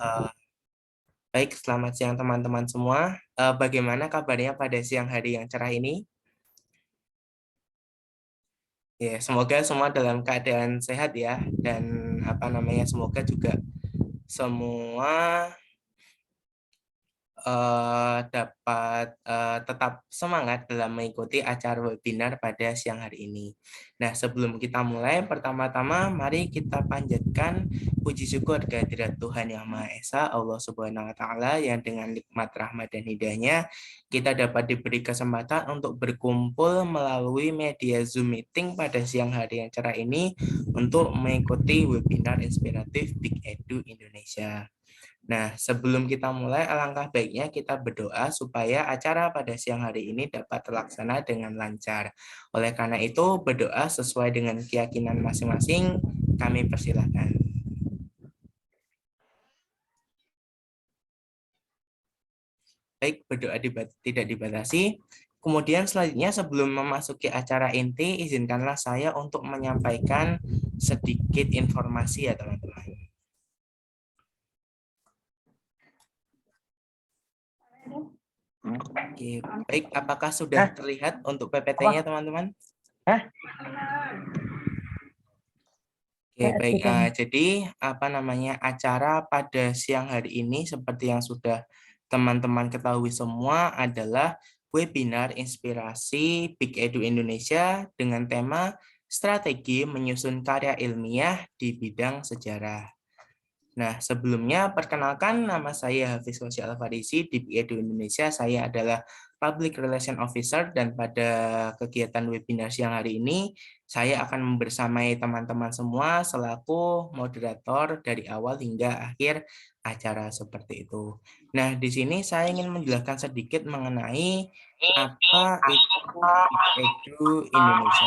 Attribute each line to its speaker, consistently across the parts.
Speaker 1: Eh, Baik, selamat siang teman-teman semua. Bagaimana kabarnya pada siang hari yang cerah ini? Ya, semoga semua dalam keadaan sehat ya, dan semoga juga semua dapat tetap semangat dalam mengikuti acara webinar pada siang hari ini. Nah, sebelum kita mulai, pertama-tama mari kita panjatkan puji syukur kehadirat Tuhan Yang Maha Esa, Allah Subhanahu wa Ta'ala, yang dengan nikmat rahmat dan hidayahnya kita dapat diberi kesempatan untuk berkumpul melalui media Zoom meeting pada siang hari yang cerah ini untuk mengikuti webinar inspiratif Big Edu Indonesia. Nah, sebelum kita mulai, alangkah baiknya kita berdoa supaya acara pada siang hari ini dapat terlaksana dengan lancar. Oleh karena itu, berdoa sesuai dengan keyakinan masing-masing, kami persilahkan. Baik, berdoa tidak dibatasi. Kemudian selanjutnya sebelum memasuki acara inti, izinkanlah saya untuk menyampaikan sedikit informasi ya teman-teman. Oke, baik, apakah sudah terlihat untuk PPT-nya teman-teman? Oke, baik. Jadi acara pada siang hari ini seperti yang sudah teman-teman ketahui semua adalah webinar inspirasi Big Edu Indonesia dengan tema strategi menyusun karya ilmiah di bidang sejarah. Nah, sebelumnya perkenalkan nama saya Hafiz Hoshi Al-Farisi di Edu Indonesia. Saya adalah Public Relation Officer dan pada kegiatan webinar siang hari ini saya akan membersamai teman-teman semua selaku moderator dari awal hingga akhir acara seperti itu. Nah, di sini saya ingin menjelaskan sedikit mengenai apa itu Big Edu Indonesia.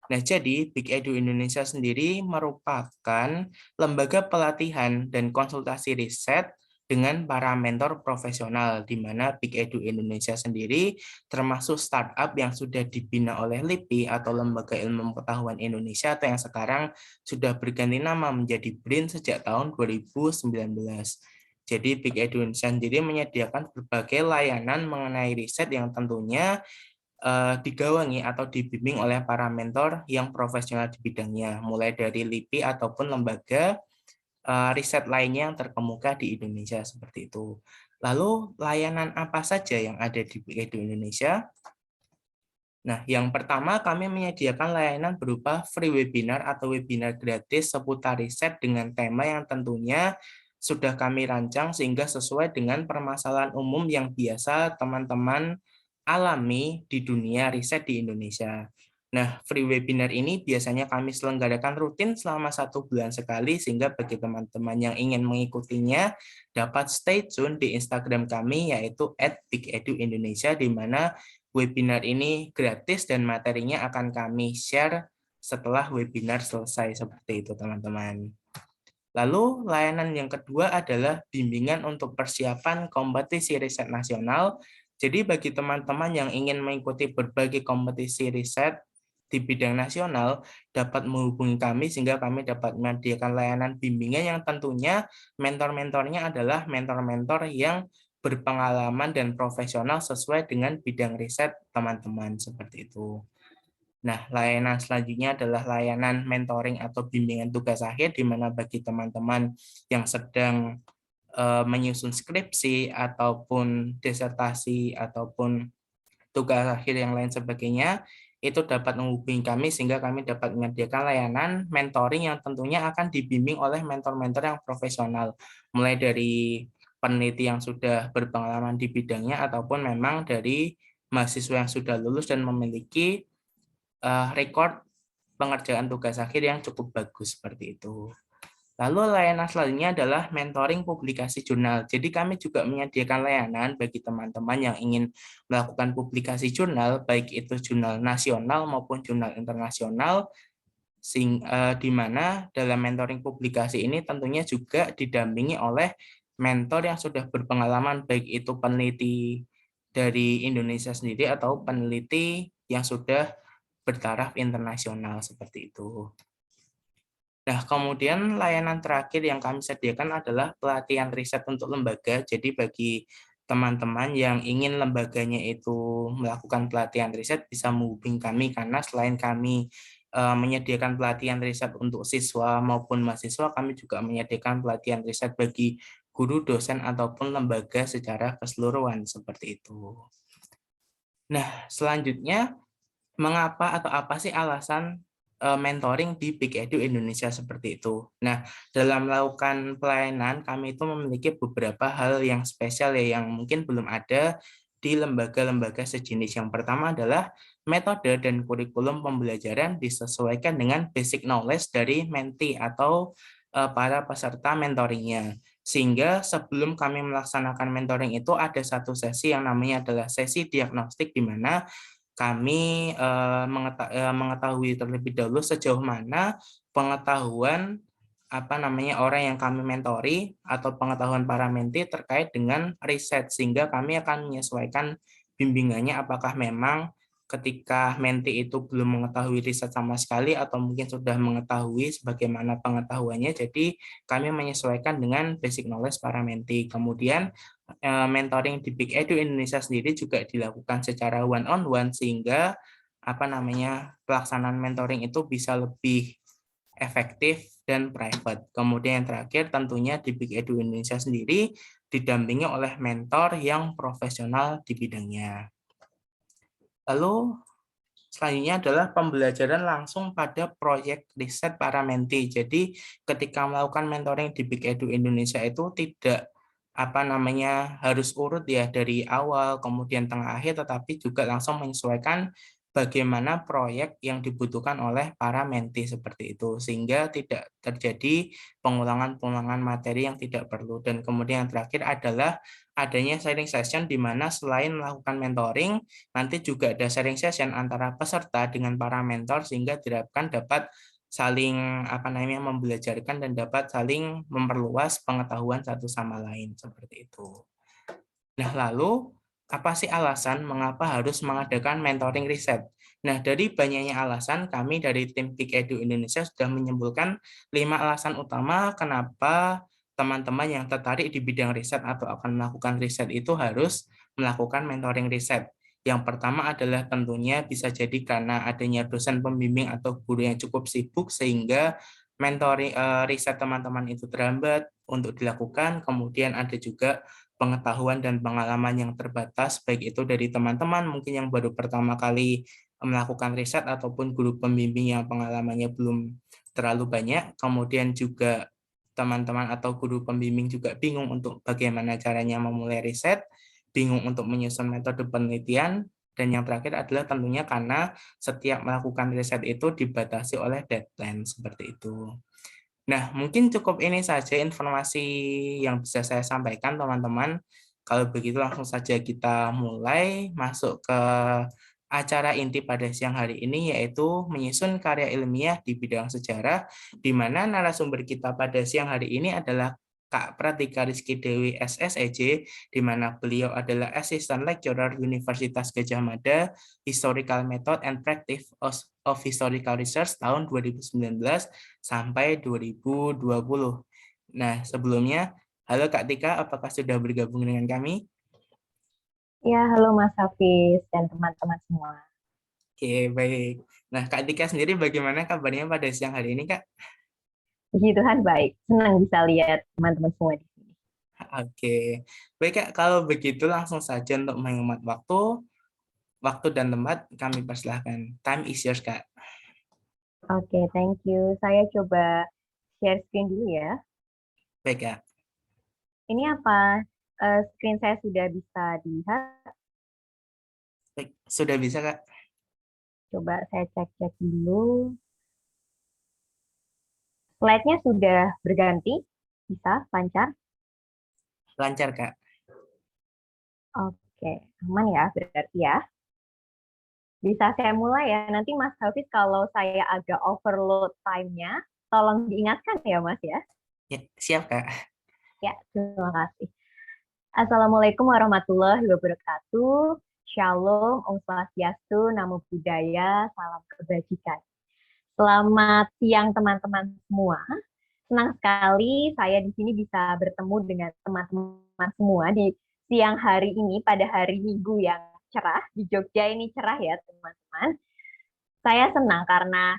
Speaker 1: Nah, jadi Big Edu Indonesia sendiri merupakan lembaga pelatihan dan konsultasi riset dengan para mentor profesional, di mana Big Edu Indonesia sendiri termasuk startup yang sudah dibina oleh LIPI atau Lembaga Ilmu Pengetahuan Indonesia atau yang sekarang sudah berganti nama menjadi BRIN sejak tahun 2019. Jadi Big Edu Indonesia sendiri menyediakan berbagai layanan mengenai riset yang tentunya digawangi atau dibimbing oleh para mentor yang profesional di bidangnya, mulai dari LIPI ataupun lembaga riset lainnya yang terkemuka di Indonesia seperti itu. Lalu layanan apa saja yang ada di Edu Indonesia? Nah, yang pertama kami menyediakan layanan berupa free webinar atau webinar gratis seputar riset dengan tema yang tentunya sudah kami rancang sehingga sesuai dengan permasalahan umum yang biasa teman-teman alami di dunia riset di Indonesia. Nah, free webinar ini biasanya kami selenggarakan rutin selama 1 bulan sekali, sehingga bagi teman-teman yang ingin mengikutinya dapat stay tune di Instagram kami, yaitu @bigeduindonesia, di mana webinar ini gratis dan materinya akan kami share setelah webinar selesai seperti itu teman-teman. Lalu layanan yang kedua adalah bimbingan untuk persiapan kompetisi riset nasional. Jadi bagi teman-teman yang ingin mengikuti berbagai kompetisi riset di bidang nasional dapat menghubungi kami sehingga kami dapat menyediakan layanan bimbingan yang tentunya mentor-mentornya adalah mentor-mentor yang berpengalaman dan profesional sesuai dengan bidang riset teman-teman seperti itu. Nah, layanan selanjutnya adalah layanan mentoring atau bimbingan tugas akhir, di mana bagi teman-teman yang sedang menyusun skripsi ataupun disertasi ataupun tugas akhir yang lain sebagainya, itu dapat menghubungi kami sehingga kami dapat menyediakan layanan mentoring yang tentunya akan dibimbing oleh mentor-mentor yang profesional, mulai dari peneliti yang sudah berpengalaman di bidangnya ataupun memang dari mahasiswa yang sudah lulus dan memiliki rekor pengerjaan tugas akhir yang cukup bagus seperti itu. Lalu layanan selanjutnya adalah mentoring publikasi jurnal. Jadi kami juga menyediakan layanan bagi teman-teman yang ingin melakukan publikasi jurnal, baik itu jurnal nasional maupun jurnal internasional, di mana dalam mentoring publikasi ini tentunya juga didampingi oleh mentor yang sudah berpengalaman, baik itu peneliti dari Indonesia sendiri atau peneliti yang sudah bertaraf internasional seperti itu. Nah, kemudian layanan terakhir yang kami sediakan adalah pelatihan riset untuk lembaga. Jadi bagi teman-teman yang ingin lembaganya itu melakukan pelatihan riset bisa menghubungi kami karena selain kami menyediakan pelatihan riset untuk siswa maupun mahasiswa, kami juga menyediakan pelatihan riset bagi guru, dosen, ataupun lembaga secara keseluruhan seperti itu. Nah, selanjutnya mengapa atau apa sih alasan mentoring di Big Edu Indonesia seperti itu? Nah, dalam melakukan pelayanan, kami itu memiliki beberapa hal yang spesial ya, yang mungkin belum ada di lembaga-lembaga sejenis. Yang pertama adalah metode dan kurikulum pembelajaran disesuaikan dengan basic knowledge dari mentee atau para peserta mentoringnya. Sehingga sebelum kami melaksanakan mentoring itu ada satu sesi yang namanya adalah sesi diagnostik, di mana kami mengetahui terlebih dahulu sejauh mana pengetahuan orang yang kami mentori atau pengetahuan para mentee terkait dengan riset, sehingga kami akan menyesuaikan bimbingannya apakah memang ketika mentee itu belum mengetahui riset sama sekali atau mungkin sudah mengetahui sebagaimana pengetahuannya. Jadi kami menyesuaikan dengan basic knowledge para mentee. Kemudian mentoring di Big Edu Indonesia sendiri juga dilakukan secara one on one, sehingga pelaksanaan mentoring itu bisa lebih efektif dan private. Kemudian yang terakhir tentunya di Big Edu Indonesia sendiri didampingi oleh mentor yang profesional di bidangnya. Lalu selanjutnya adalah pembelajaran langsung pada proyek riset para mentee. Jadi ketika melakukan mentoring di Big Edu Indonesia itu tidak harus urut ya dari awal kemudian tengah akhir, tetapi juga langsung menyesuaikan bagaimana proyek yang dibutuhkan oleh para mentee seperti itu, sehingga tidak terjadi pengulangan-pengulangan materi yang tidak perlu. Dan kemudian yang terakhir adalah adanya sharing session, di mana selain melakukan mentoring, nanti juga ada sharing session antara peserta dengan para mentor, sehingga diharapkan dapat saling membelajarkan dan dapat saling memperluas pengetahuan satu sama lain seperti itu. Nah, lalu apa sih alasan mengapa harus mengadakan mentoring riset? Nah, dari banyaknya alasan, kami dari tim Big Edu Indonesia sudah menyimpulkan 5 alasan utama kenapa teman-teman yang tertarik di bidang riset atau akan melakukan riset itu harus melakukan mentoring riset. Yang pertama adalah tentunya bisa jadi karena adanya dosen pembimbing atau guru yang cukup sibuk, sehingga mentoring riset teman-teman itu terhambat untuk dilakukan. Kemudian ada juga pengetahuan dan pengalaman yang terbatas, baik itu dari teman-teman mungkin yang baru pertama kali melakukan riset ataupun guru pembimbing yang pengalamannya belum terlalu banyak. Kemudian juga teman-teman atau guru pembimbing juga bingung untuk bagaimana caranya memulai riset, bingung untuk menyusun metode penelitian, dan yang terakhir adalah tentunya karena setiap melakukan riset itu dibatasi oleh deadline seperti itu. Nah, mungkin cukup ini saja informasi yang bisa saya sampaikan, teman-teman. Kalau begitu langsung saja kita mulai masuk ke acara inti pada siang hari ini, yaitu menyusun karya ilmiah di bidang sejarah, di mana narasumber kita pada siang hari ini adalah Kak Pratika Rizky Dewi SSEJ, di mana beliau adalah Assistant Lecturer Universitas Gadjah Mada, Historical Method and Practice of Historical Research tahun 2019 sampai 2020. Nah, sebelumnya, halo Kak Tika, apakah sudah bergabung dengan kami?
Speaker 2: Ya, halo Mas Hafiz dan teman-teman semua.
Speaker 1: Oke, baik. Nah, Kak Tika sendiri bagaimana kabarnya pada siang hari ini, Kak?
Speaker 2: Puji Tuhan baik, senang bisa lihat teman-teman semua di sini.
Speaker 1: Oke, baik Kak, kalau begitu langsung saja untuk menghemat waktu dan tempat kami persilahkan. Time is yours, Kak.
Speaker 2: Oke, thank you. Saya coba share screen dulu ya.
Speaker 1: Baik, Kak.
Speaker 2: Ini apa? Screen saya sudah bisa dilihat.
Speaker 1: Baik, sudah bisa, Kak?
Speaker 2: Coba saya cek-cek dulu. Slide-nya sudah berganti. Bisa, lancar.
Speaker 1: Lancar, Kak.
Speaker 2: Oke, aman ya berarti ya. Bisa saya mulai ya. Nanti Mas Hafiz kalau saya agak overload time-nya, tolong diingatkan ya Mas ya.
Speaker 1: Ya, siap, Kak.
Speaker 2: Ya, terima kasih. Assalamualaikum warahmatullahi wabarakatuh. Shalom, Om Swastiastu, Namo Buddhaya, salam kebajikan. Selamat siang teman-teman semua. Senang sekali saya di sini bisa bertemu dengan teman-teman semua di siang hari ini pada hari Minggu yang cerah. Di Jogja ini cerah ya teman-teman. Saya senang karena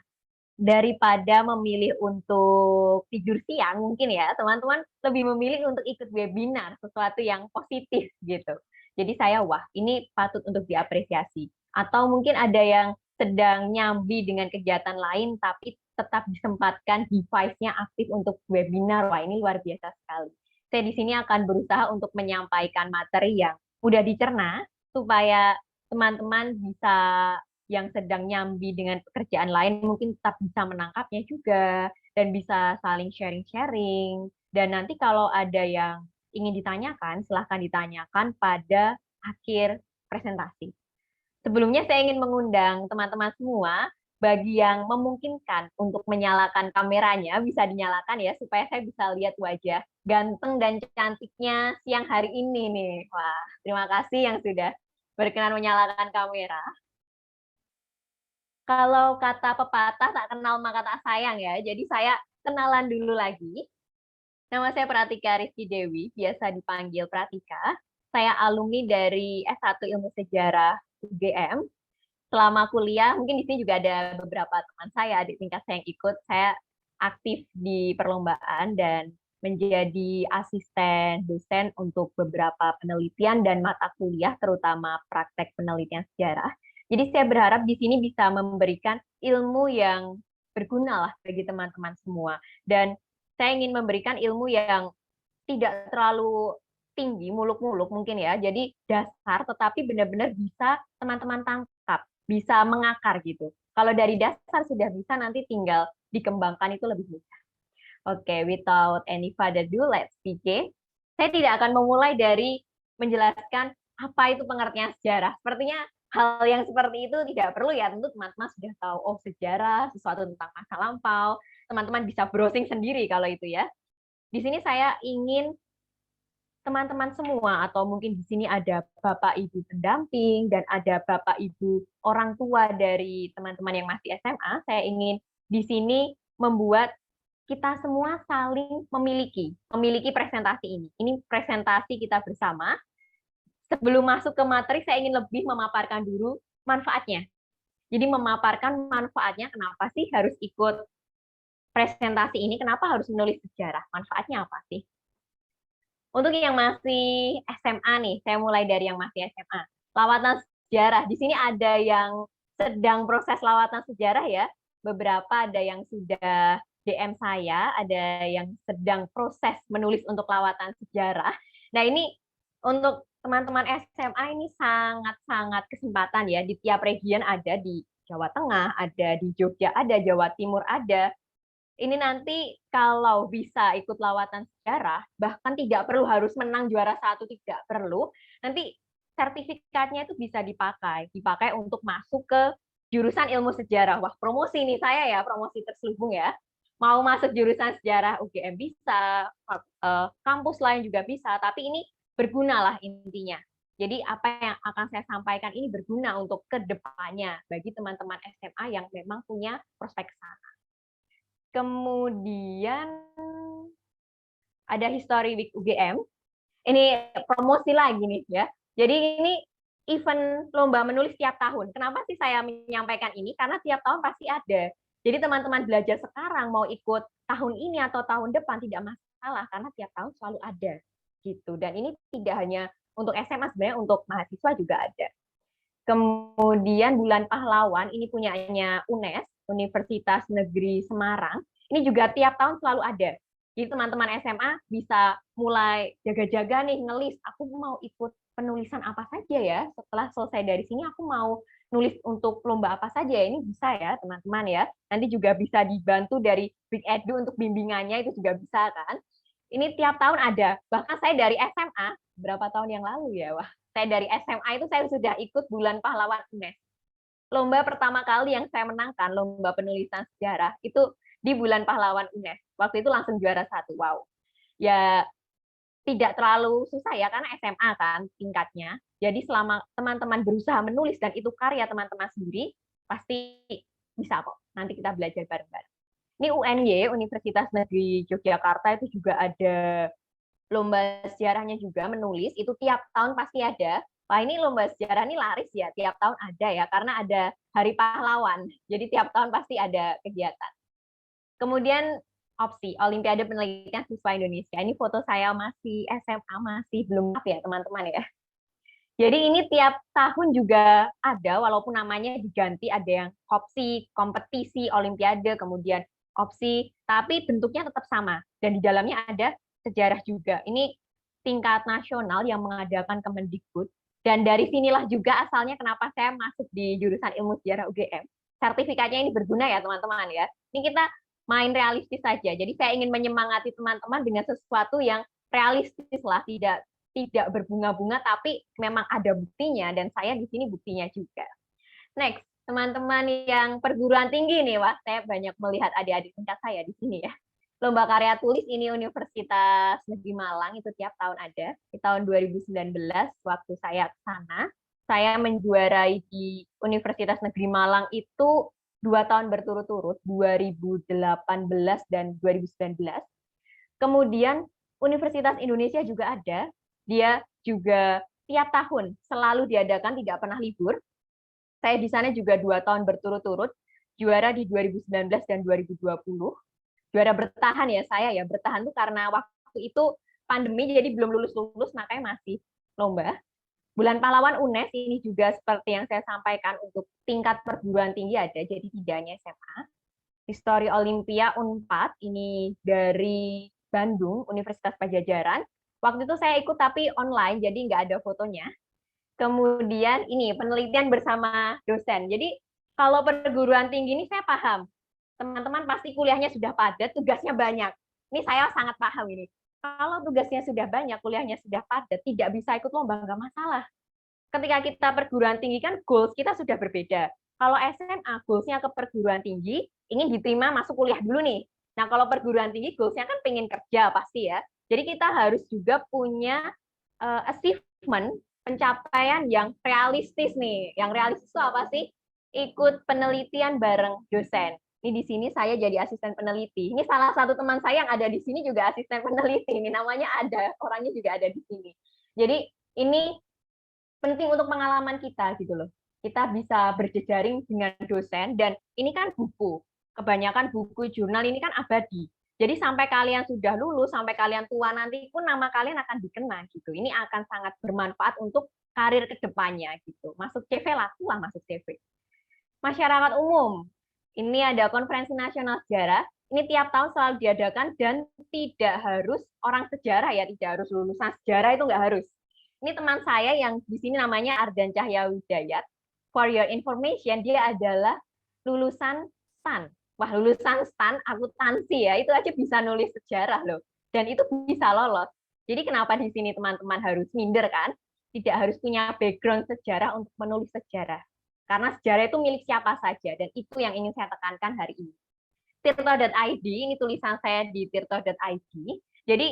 Speaker 2: daripada memilih untuk tidur siang mungkin ya, teman-teman lebih memilih untuk ikut webinar, sesuatu yang positif gitu. Jadi saya, wah ini patut untuk diapresiasi. Atau mungkin ada yang sedang nyambi dengan kegiatan lain, tapi tetap disempatkan device-nya aktif untuk webinar. Wah ini luar biasa sekali. Saya di sini akan berusaha untuk menyampaikan materi yang mudah dicerna, supaya teman-teman bisa yang sedang nyambi dengan pekerjaan lain mungkin tetap bisa menangkapnya juga dan bisa saling sharing-sharing. Dan nanti kalau ada yang ingin ditanyakan, silahkan ditanyakan pada akhir presentasi. Sebelumnya saya ingin mengundang teman-teman semua, bagi yang memungkinkan untuk menyalakan kameranya, bisa dinyalakan ya, supaya saya bisa lihat wajah ganteng dan cantiknya siang hari ini nih. Wah, terima kasih yang sudah berkenan menyalakan kamera. Kalau kata pepatah tak kenal maka tak sayang ya. Jadi saya kenalan dulu lagi. Nama saya Pratika Rizky Dewi, biasa dipanggil Pratika. Saya alumni dari S1 Ilmu Sejarah UGM. Selama kuliah, mungkin di sini juga ada beberapa teman saya, adik tingkat saya yang ikut. Saya aktif di perlombaan dan menjadi asisten dosen untuk beberapa penelitian dan mata kuliah, terutama praktek penelitian sejarah. Jadi saya berharap di sini bisa memberikan ilmu yang berguna lah bagi teman-teman semua. Dan saya ingin memberikan ilmu yang tidak terlalu tinggi, muluk-muluk mungkin ya. Jadi dasar, tetapi benar-benar bisa teman-teman tangkap, bisa mengakar gitu. Kalau dari dasar sudah bisa, nanti tinggal dikembangkan itu lebih mudah. Oke, without any further ado, let's begin. Saya tidak akan memulai dari menjelaskan apa itu pengertian sejarah. Sepertinya hal yang seperti itu tidak perlu ya, tentu teman-teman sudah tahu, oh sejarah, sesuatu tentang masa lampau, teman-teman bisa browsing sendiri kalau itu ya. Di sini saya ingin teman-teman semua, atau mungkin di sini ada Bapak Ibu pendamping dan ada Bapak Ibu orang tua dari teman-teman yang masih SMA, saya ingin di sini membuat kita semua saling memiliki presentasi ini. Ini presentasi kita bersama. Sebelum masuk ke materi, saya ingin lebih memaparkan dulu manfaatnya. Jadi memaparkan manfaatnya, kenapa sih harus ikut presentasi ini, kenapa harus menulis sejarah, manfaatnya apa sih? Untuk yang masih SMA nih, saya mulai dari yang masih SMA. Lawatan sejarah. Di sini ada yang sedang proses lawatan sejarah ya. Beberapa ada yang sudah DM saya, ada yang sedang proses menulis untuk lawatan sejarah. Nah, ini untuk teman-teman SMA ini sangat-sangat kesempatan ya. Di tiap region ada, di Jawa Tengah ada, di Jogja ada, Jawa Timur ada. Ini nanti kalau bisa ikut lawatan sejarah, bahkan tidak perlu harus menang juara satu, tidak perlu. Nanti sertifikatnya itu bisa dipakai untuk masuk ke jurusan ilmu sejarah. Wah, promosi nih saya ya, promosi terselubung ya. Mau masuk jurusan sejarah UGM bisa, kampus lain juga bisa, tapi ini berguna lah intinya. Jadi apa yang akan saya sampaikan ini berguna untuk kedepannya bagi teman-teman SMA yang memang punya prospek sana. Kemudian ada History Week UGM. Ini promosi lagi nih ya. Jadi ini event lomba menulis tiap tahun. Kenapa sih saya menyampaikan ini? Karena tiap tahun pasti ada. Jadi teman-teman belajar sekarang mau ikut tahun ini atau tahun depan tidak masalah karena tiap tahun selalu ada gitu. Dan ini tidak hanya untuk SMA, sebenarnya untuk mahasiswa juga ada. Kemudian Bulan Pahlawan ini punyanya UNES, Universitas Negeri Semarang. Ini juga tiap tahun selalu ada. Jadi teman-teman SMA bisa mulai jaga-jaga nih, ngelis, aku mau ikut penulisan apa saja ya, setelah selesai dari sini aku mau nulis untuk lomba apa saja, ini bisa ya teman-teman ya. Nanti juga bisa dibantu dari Big Edu untuk bimbingannya, itu juga bisa kan. Ini tiap tahun ada, bahkan saya dari SMA, berapa tahun yang lalu ya, wah, saya dari SMA itu saya sudah ikut Bulan Pahlawan UNES. Lomba pertama kali yang saya menangkan, lomba penulisan sejarah, itu di Bulan Pahlawan UNES. Waktu itu langsung juara satu. Wow. Ya tidak terlalu susah ya, karena SMA kan tingkatnya. Jadi selama teman-teman berusaha menulis dan itu karya teman-teman sendiri, pasti bisa kok. Nanti kita belajar bareng-bareng. Ini UNY, Universitas Negeri Yogyakarta, itu juga ada lomba sejarahnya juga, menulis. Itu tiap tahun pasti ada. Wah, ini lomba sejarah ini laris ya, tiap tahun ada ya, karena ada Hari Pahlawan. Jadi tiap tahun pasti ada kegiatan. Kemudian opsi Olimpiade Penelitian Siswa Indonesia. Ini foto saya masih SMA, masih belum maaf ya teman-teman ya. Jadi ini tiap tahun juga ada, walaupun namanya diganti, ada yang opsi kompetisi Olimpiade, kemudian opsi, tapi bentuknya tetap sama. Dan di dalamnya ada sejarah juga. Ini tingkat nasional yang mengadakan Kemendikbud. Dan dari sinilah juga asalnya kenapa saya masuk di jurusan Ilmu Sejarah UGM. Sertifikatnya ini berguna ya teman-teman ya. Ini kita main realistis saja. Jadi saya ingin menyemangati teman-teman dengan sesuatu yang realistis lah, tidak berbunga-bunga, tapi memang ada buktinya, dan saya di sini buktinya juga. Next, teman-teman yang perguruan tinggi nih, wah, saya banyak melihat adik-adik tingkat saya di sini ya. Lomba karya tulis ini Universitas Negeri Malang itu tiap tahun ada. Di tahun 2019 waktu saya ke sana, saya menjuarai di Universitas Negeri Malang itu 2 tahun berturut-turut, 2018 dan 2019. Kemudian Universitas Indonesia juga ada, dia juga tiap tahun selalu diadakan, tidak pernah libur. Saya di sana juga 2 tahun berturut-turut, juara di 2019 dan 2020. Juara bertahan ya, saya ya bertahan tuh karena waktu itu pandemi jadi belum lulus-lulus, makanya masih lomba. Bulan Pahlawan UNES ini juga seperti yang saya sampaikan untuk tingkat perguruan tinggi ada, jadi tidak hanya SMA. Histori Olimpia Unpad ini dari Bandung, Universitas Pajajaran. Waktu itu saya ikut tapi online, jadi nggak ada fotonya. Kemudian ini penelitian bersama dosen. Jadi kalau perguruan tinggi ini saya paham. Teman-teman pasti kuliahnya sudah padat, tugasnya banyak. Ini saya sangat paham ini. Kalau tugasnya sudah banyak, kuliahnya sudah padat, tidak bisa ikut lomba, nggak masalah. Ketika kita perguruan tinggi kan goals kita sudah berbeda. Kalau SMA goalsnya ke perguruan tinggi, ingin diterima masuk kuliah dulu nih. Nah kalau perguruan tinggi goalsnya kan pengen kerja pasti ya. Jadi kita harus juga punya achievement, pencapaian yang realistis nih. Yang realistis itu apa sih? Ikut penelitian bareng dosen. Ini di sini saya jadi asisten peneliti. Ini salah satu teman saya yang ada di sini juga asisten peneliti. Ini namanya ada, orangnya juga ada di sini. Jadi ini penting untuk pengalaman kita gitu loh. Kita bisa berjejaring dengan dosen, dan ini kan buku. Kebanyakan buku jurnal ini kan abadi. Jadi sampai kalian sudah lulus, sampai kalian tua nanti pun nama kalian akan dikenang gitu. Ini akan sangat bermanfaat untuk karir kedepannya gitu. Masuk CV, lakulah masuk CV. Masyarakat umum. Ini ada Konferensi Nasional Sejarah. Ini tiap tahun selalu diadakan dan tidak harus orang sejarah ya, tidak harus lulusan sejarah, itu nggak harus. Ini teman saya yang di sini namanya Ardan Cahya Widayat. For your information, dia adalah lulusan STAN. Wah, lulusan STAN akuntansi ya, itu aja bisa nulis sejarah loh. Dan itu bisa lolos. Jadi kenapa di sini teman-teman harus minder kan? Tidak harus punya background sejarah untuk menulis sejarah. Karena sejarah itu milik siapa saja, dan itu yang ingin saya tekankan hari ini. Tirto.id, ini tulisan saya di tirto.id. Jadi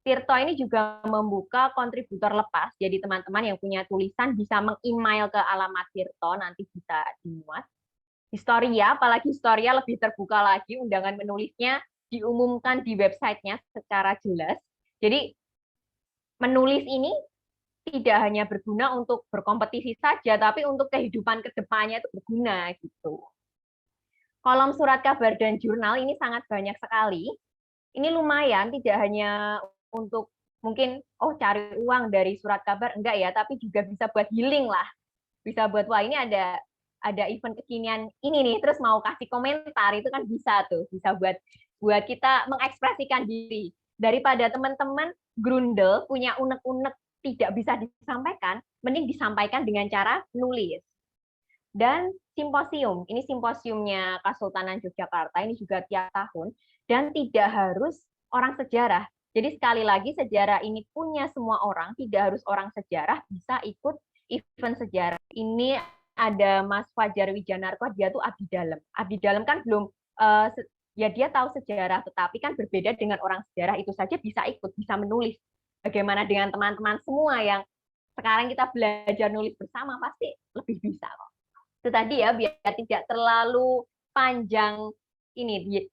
Speaker 2: Tirto ini juga membuka kontributor lepas, jadi teman-teman yang punya tulisan bisa meng-email ke alamat Tirto, nanti bisa dimuat. Historia, apalagi Historia lebih terbuka lagi, undangan menulisnya diumumkan di websitenya secara jelas. Jadi menulis ini tidak hanya berguna untuk berkompetisi saja, tapi untuk kehidupan kedepannya itu berguna gitu. Kolom surat kabar dan jurnal ini sangat banyak sekali. Ini lumayan, tidak hanya untuk mungkin cari uang dari surat kabar, enggak ya, tapi juga bisa buat healing lah. Bisa buat wah ini ada event kekinian ini nih, terus mau kasih komentar, itu kan bisa tuh, bisa buat kita mengekspresikan diri. Daripada teman-teman grundel punya unek-unek tidak bisa disampaikan, mending disampaikan dengan cara nulis. Dan simposium, ini simposiumnya Kesultanan Yogyakarta, ini juga tiap tahun, dan tidak harus orang sejarah. Jadi sekali lagi sejarah ini punya semua orang, tidak harus orang sejarah bisa ikut event sejarah. Ini ada Mas Fajar Wijanarko, dia tuh abdi dalam. Abdi dalam kan belum, ya dia tahu sejarah, tetapi kan berbeda dengan orang sejarah, itu saja bisa ikut, bisa menulis. Bagaimana dengan teman-teman semua yang sekarang kita belajar nulis bersama, pasti lebih bisa kok. Itu tadi ya, biar tidak terlalu panjang ini,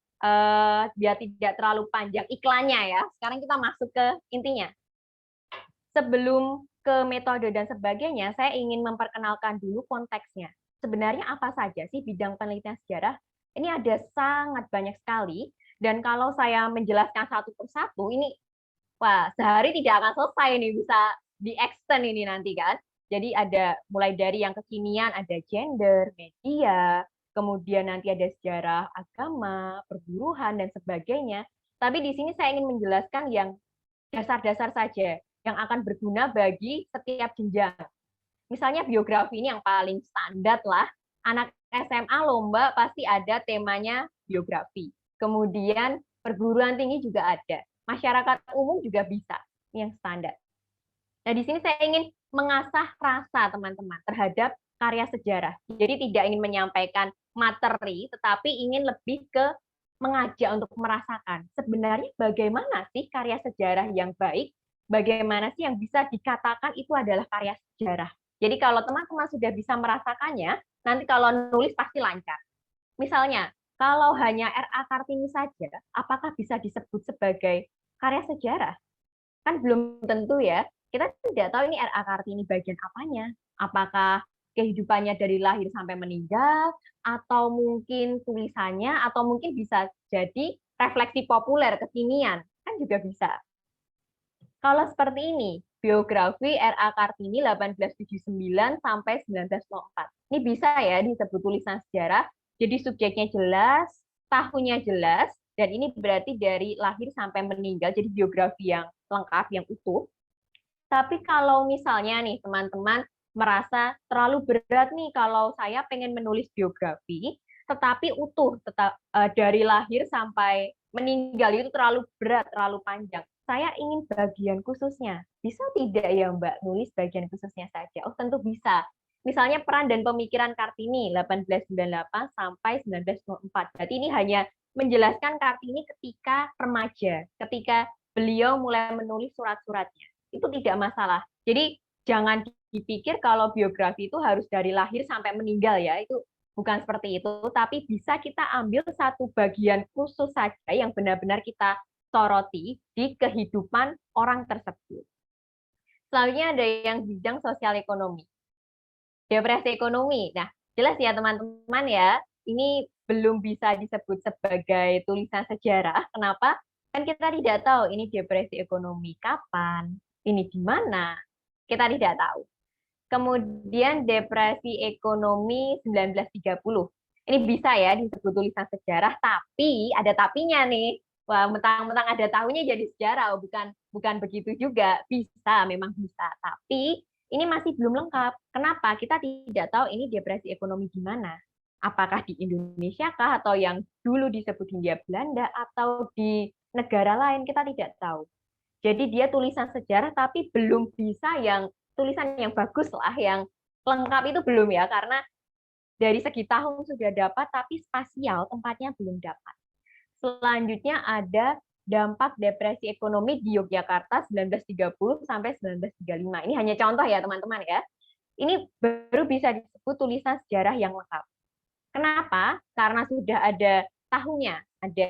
Speaker 2: biar tidak terlalu panjang iklannya ya. Sekarang kita masuk ke intinya. Sebelum ke metode dan sebagainya, saya ingin memperkenalkan dulu konteksnya. Sebenarnya apa saja sih bidang penelitian sejarah? Ini ada sangat banyak sekali, dan kalau saya menjelaskan satu persatu, ini wah, sehari tidak akan selesai nih, bisa di-extend ini nanti kan. Jadi ada mulai dari yang kekinian, ada gender, media, kemudian nanti ada sejarah agama, perburuhan, dan sebagainya. Tapi di sini saya ingin menjelaskan yang dasar-dasar saja, yang akan berguna bagi setiap jenjang. Misalnya biografi ini yang paling standar lah. Anak SMA lomba pasti ada temanya biografi. Kemudian perguruan tinggi juga ada. Masyarakat umum juga bisa. Ini yang standar. Nah, di sini saya ingin mengasah rasa teman-teman terhadap karya sejarah. Jadi tidak ingin menyampaikan materi, tetapi ingin lebih ke mengajak untuk merasakan sebenarnya bagaimana sih karya sejarah yang baik, bagaimana sih yang bisa dikatakan itu adalah karya sejarah. Jadi kalau teman-teman sudah bisa merasakannya, nanti kalau nulis pasti lancar. Misalnya, kalau hanya R.A. Kartini saja, apakah bisa disebut sebagai karya sejarah? Kan belum tentu ya. Kita tidak tahu ini R.A. Kartini bagian apanya. Apakah kehidupannya dari lahir sampai meninggal, atau mungkin tulisannya, atau mungkin bisa jadi refleksi populer, kekinian. Kan juga bisa. Kalau seperti ini, biografi R.A. Kartini 1879 sampai 1904. Ini bisa ya disebut tulisan sejarah. Jadi subjeknya jelas, tahunnya jelas, dan ini berarti dari lahir sampai meninggal, jadi biografi yang lengkap, yang utuh. Tapi kalau misalnya nih teman-teman merasa terlalu berat nih kalau saya pengen menulis biografi, tetapi utuh, dari lahir sampai meninggal itu terlalu berat, terlalu panjang. Saya ingin bagian khususnya. Bisa tidak ya Mbak nulis bagian khususnya saja? Oh tentu bisa. Misalnya peran dan pemikiran Kartini 1898 sampai 1904. Berarti ini hanya menjelaskan Kartini ketika remaja, ketika beliau mulai menulis surat-suratnya. Itu tidak masalah. Jadi jangan dipikir kalau biografi itu harus dari lahir sampai meninggal ya. Itu bukan seperti itu, tapi bisa kita ambil satu bagian khusus saja yang benar-benar kita soroti di kehidupan orang tersebut. Selanjutnya ada yang bidang sosial ekonomi. Depresi ekonomi. Nah, jelas ya teman-teman ya, ini belum bisa disebut sebagai tulisan sejarah. Kenapa? Kan kita tidak tahu ini depresi ekonomi kapan, ini di mana, kita tidak tahu. Kemudian depresi ekonomi 1930. Ini bisa ya disebut tulisan sejarah, tapi ada tapinya nih. Wah, mentang-mentang ada tahunya jadi sejarah, oh, bukan begitu juga. Bisa, memang bisa, tapi ini masih belum lengkap. Kenapa? Kita tidak tahu ini depresi ekonomi di mana. Apakah di Indonesia kah atau yang dulu disebut Hindia Belanda atau di negara lain, kita tidak tahu. Jadi dia tulisan sejarah tapi belum bisa yang tulisan yang bagus lah, yang lengkap itu belum ya, karena dari segi tahun sudah dapat tapi spasial tempatnya belum dapat. Selanjutnya ada dampak depresi ekonomi di Yogyakarta 1930 sampai 1935. Ini hanya contoh ya teman-teman ya. Ini baru bisa disebut tulisan sejarah yang lengkap. Kenapa? Karena sudah ada tahunnya, ada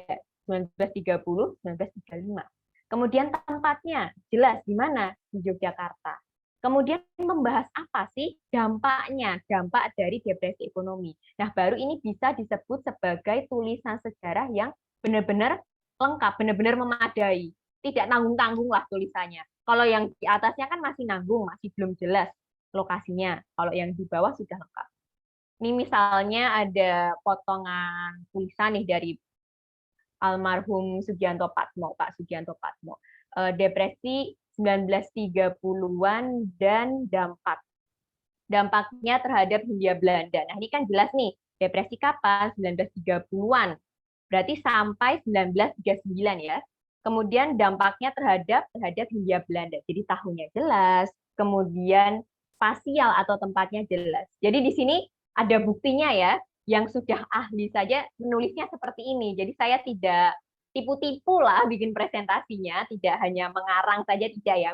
Speaker 2: 1930, 1935. Kemudian tempatnya jelas di mana? Di Yogyakarta. Kemudian membahas apa sih dampaknya, dampak dari depresi ekonomi. Nah, baru ini bisa disebut sebagai tulisan sejarah yang benar-benar lengkap, benar-benar memadai. Tidak tanggung-tanggung lah tulisannya. Kalau yang di atasnya kan masih nanggung, masih belum jelas lokasinya. Kalau yang di bawah sudah lengkap. Ini misalnya ada potongan tulisan nih dari almarhum Sugianto Patmo, Pak Sugianto Patmo. Depresi 1930-an dan dampak. Dampaknya terhadap Hindia Belanda. Nah, ini kan jelas nih, depresi kapan? 1930-an. Berarti sampai 1939 ya. Kemudian dampaknya terhadap Hindia Belanda. Jadi tahunnya jelas, kemudian spasial atau tempatnya jelas. Jadi di sini ada buktinya ya, yang sudah ahli saja menulisnya seperti ini. Jadi saya tidak tipu-tipu lah bikin presentasinya, tidak hanya mengarang saja, tidak ya.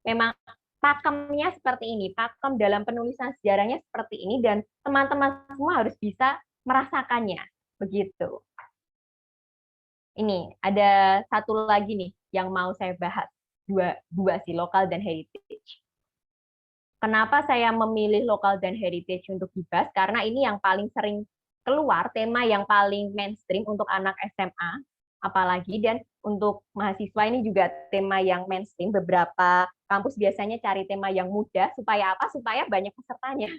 Speaker 2: Memang pakemnya seperti ini, pakem dalam penulisan sejarahnya seperti ini, dan teman-teman semua harus bisa merasakannya. Begitu. Ini ada satu lagi nih yang mau saya bahas. Dua sih, lokal dan heritage. Kenapa saya memilih lokal dan heritage untuk dibahas? Karena ini yang paling sering keluar, tema yang paling mainstream untuk anak SMA, apalagi, dan untuk mahasiswa ini juga tema yang mainstream. Beberapa kampus biasanya cari tema yang mudah, supaya apa? Supaya banyak pesertanya.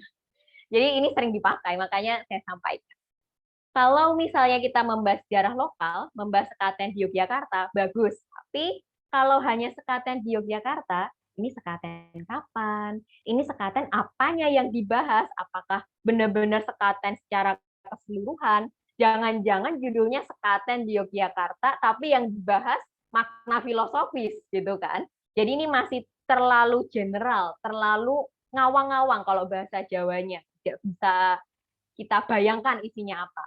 Speaker 2: Jadi ini sering dipakai, makanya saya sampaikan. Kalau misalnya kita membahas sejarah lokal, membahas sekaten di Yogyakarta, bagus. Tapi kalau hanya sekaten di Yogyakarta, ini sekaten kapan? Ini sekaten apanya yang dibahas? Apakah benar-benar sekaten secara keseluruhan? Jangan-jangan judulnya sekaten di Yogyakarta, tapi yang dibahas makna filosofis, gitu kan? Jadi ini masih terlalu general, terlalu ngawang-ngawang kalau bahasa Jawanya. Tidak bisa kita bayangkan isinya apa.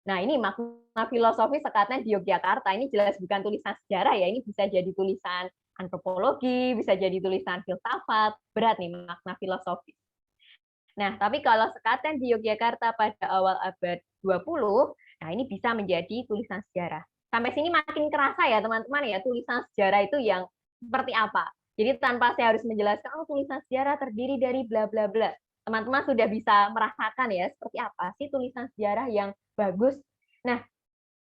Speaker 2: Nah, ini makna filosofi sekaten di Yogyakarta. Ini jelas bukan tulisan sejarah ya, ini bisa jadi tulisan antropologi, bisa jadi tulisan filsafat, berat nih makna filosofi. Nah, tapi kalau sekaten di Yogyakarta pada awal abad 20, nah ini bisa menjadi tulisan sejarah. Sampai sini makin kerasa ya teman-teman ya, tulisan sejarah itu yang seperti apa. Jadi tanpa saya harus menjelaskan, oh tulisan sejarah terdiri dari bla bla bla. Teman-teman sudah bisa merasakan ya, seperti apa sih tulisan sejarah yang bagus. Nah,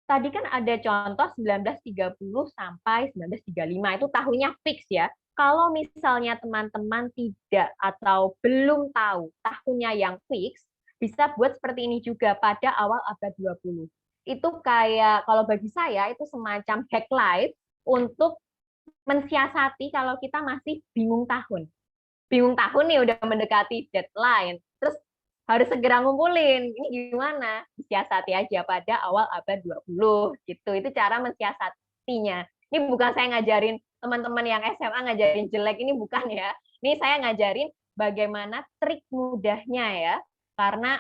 Speaker 2: tadi kan ada contoh 1930 sampai 1935, itu tahunnya fix ya. Kalau misalnya teman-teman tidak atau belum tahu tahunnya yang fix, bisa buat seperti ini juga pada awal abad 20. Itu kayak, kalau bagi saya, itu semacam hack life untuk mensiasati kalau kita masih bingung tahun. Bingung tahun nih, udah mendekati deadline. Terus harus segera ngumpulin. Ini gimana? Siasati aja pada awal abad 20 gitu. Itu cara mensiasatinya. Ini bukan saya ngajarin teman-teman yang SMA ngajarin jelek, ini bukan ya. Ini saya ngajarin bagaimana trik mudahnya ya. Karena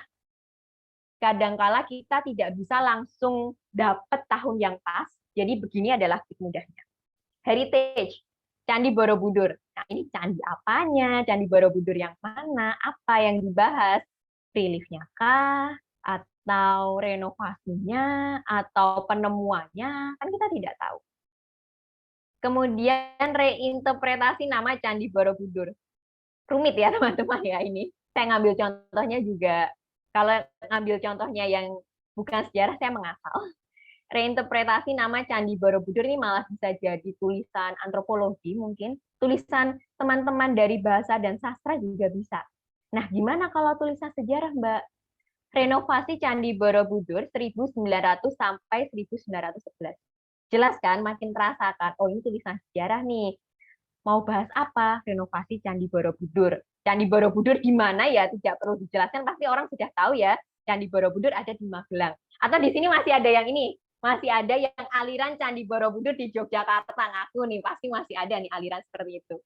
Speaker 2: kadangkala kita tidak bisa langsung dapat tahun yang pas. Jadi begini adalah trik mudahnya. Heritage, Candi Borobudur. Nah, ini candi apanya? Candi Borobudur yang mana? Apa yang dibahas? Reliefnya kah? Atau renovasinya? Atau penemuannya? Kan kita tidak tahu. Kemudian reinterpretasi nama Candi Borobudur. Rumit ya teman-teman ya ini. Saya ngambil contohnya juga, kalau ngambil contohnya yang bukan sejarah, saya mengasal. Reinterpretasi nama Candi Borobudur ini malah bisa jadi tulisan antropologi mungkin, tulisan teman-teman dari bahasa dan sastra juga bisa. Nah, gimana kalau tulisan sejarah, Mbak? Renovasi Candi Borobudur 1900 sampai 1911. Jelas kan, makin terasa kan, oh ini tulisan sejarah nih. Mau bahas apa? Renovasi Candi Borobudur. Candi Borobudur di mana ya? Tidak perlu dijelaskan, pasti orang sudah tahu ya. Candi Borobudur ada di Magelang. Atau di sini masih ada yang ini, masih ada yang aliran Candi Borobudur di Yogyakarta, ngaku nih, pasti masih ada nih aliran seperti itu.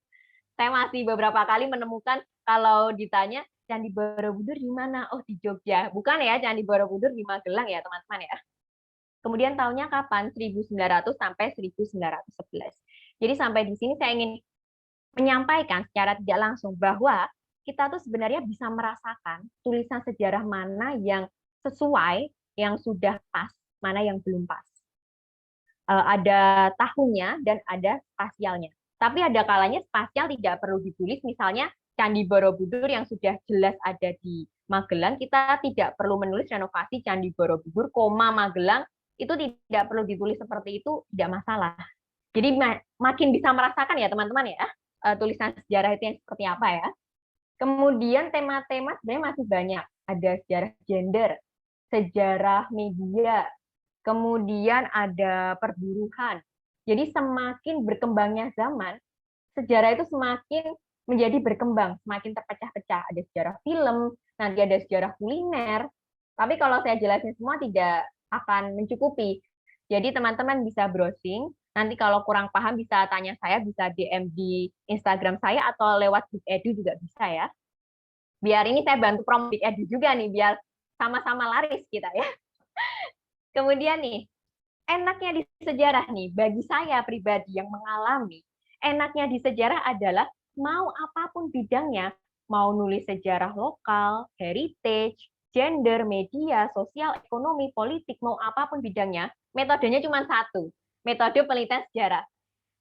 Speaker 2: Saya masih beberapa kali menemukan kalau ditanya Candi Borobudur di mana? Oh, di Jogja. Bukan ya, Candi Borobudur di Magelang ya, teman-teman ya. Kemudian tahunnya kapan? 1900 sampai 1911. Jadi sampai di sini saya ingin menyampaikan secara tidak langsung bahwa kita tuh sebenarnya bisa merasakan tulisan sejarah mana yang sesuai, yang sudah pas, mana yang belum pas. Ada tahunnya dan ada spasialnya. Tapi ada kalanya spasial tidak perlu ditulis, misalnya Candi Borobudur yang sudah jelas ada di Magelang, kita tidak perlu menulis renovasi Candi Borobudur, Magelang, itu tidak perlu ditulis seperti itu, tidak masalah. Jadi makin bisa merasakan ya teman-teman ya, tulisan sejarah itu yang seperti apa ya. Kemudian tema-tema sebenarnya masih banyak. Ada sejarah gender, sejarah media, kemudian ada perburuhan. Jadi semakin berkembangnya zaman, sejarah itu semakin menjadi berkembang, semakin terpecah-pecah. Ada sejarah film, nanti ada sejarah kuliner. Tapi kalau saya jelasin semua tidak akan mencukupi. Jadi teman-teman bisa browsing, nanti kalau kurang paham bisa tanya saya, bisa DM di Instagram saya atau lewat Big Edu juga bisa ya. Biar ini saya bantu promo Big Edu juga nih, biar sama-sama laris kita ya. Kemudian nih, enaknya di sejarah nih, bagi saya pribadi yang mengalami, enaknya di sejarah adalah mau apapun bidangnya, mau nulis sejarah lokal, heritage, gender, media, sosial, ekonomi, politik, mau apapun bidangnya, metodenya cuma satu, metode penelitian sejarah.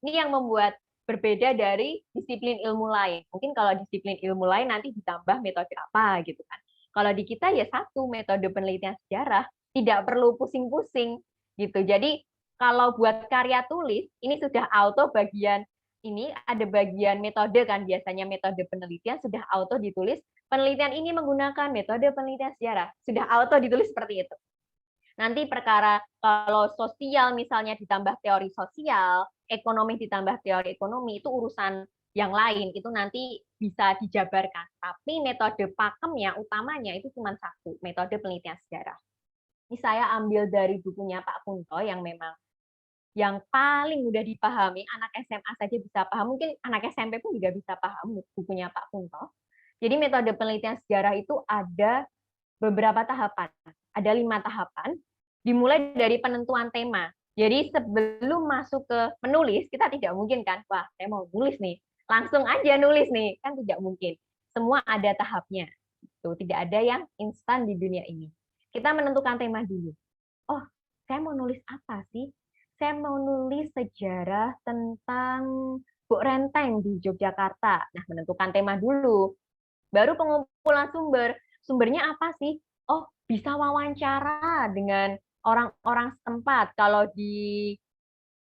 Speaker 2: Ini yang membuat berbeda dari disiplin ilmu lain. Mungkin kalau disiplin ilmu lain nanti ditambah metode apa gitu kan. Kalau di kita ya satu, metode penelitian sejarah, tidak perlu pusing-pusing gitu. Jadi kalau buat karya tulis, ini sudah auto bagian ini ada bagian metode kan, biasanya metode penelitian sudah auto ditulis, penelitian ini menggunakan metode penelitian sejarah, sudah auto ditulis seperti itu. Nanti perkara kalau sosial misalnya ditambah teori sosial, ekonomi ditambah teori ekonomi, itu urusan yang lain, itu nanti bisa dijabarkan. Tapi metode pakemnya, utamanya itu cuma satu, metode penelitian sejarah. Ini saya ambil dari bukunya Pak Kunto yang memang yang paling mudah dipahami, anak SMA saja bisa paham, mungkin anak SMP pun juga bisa paham bukunya Pak Kunto. Jadi metode penelitian sejarah itu ada beberapa tahapan, ada 5 tahapan, dimulai dari penentuan tema. Jadi sebelum masuk ke menulis, kita tidak mungkin kan, wah saya mau nulis nih, langsung aja nulis nih, kan tidak mungkin. Semua ada tahapnya, tuh tidak ada yang instan di dunia ini. Kita menentukan tema dulu. Oh, saya mau nulis apa sih? Saya mau nulis sejarah tentang Buk Renteng di Yogyakarta. Nah, menentukan tema dulu. Baru pengumpulan sumber. Sumbernya apa sih? Oh, bisa wawancara dengan orang-orang setempat. Kalau di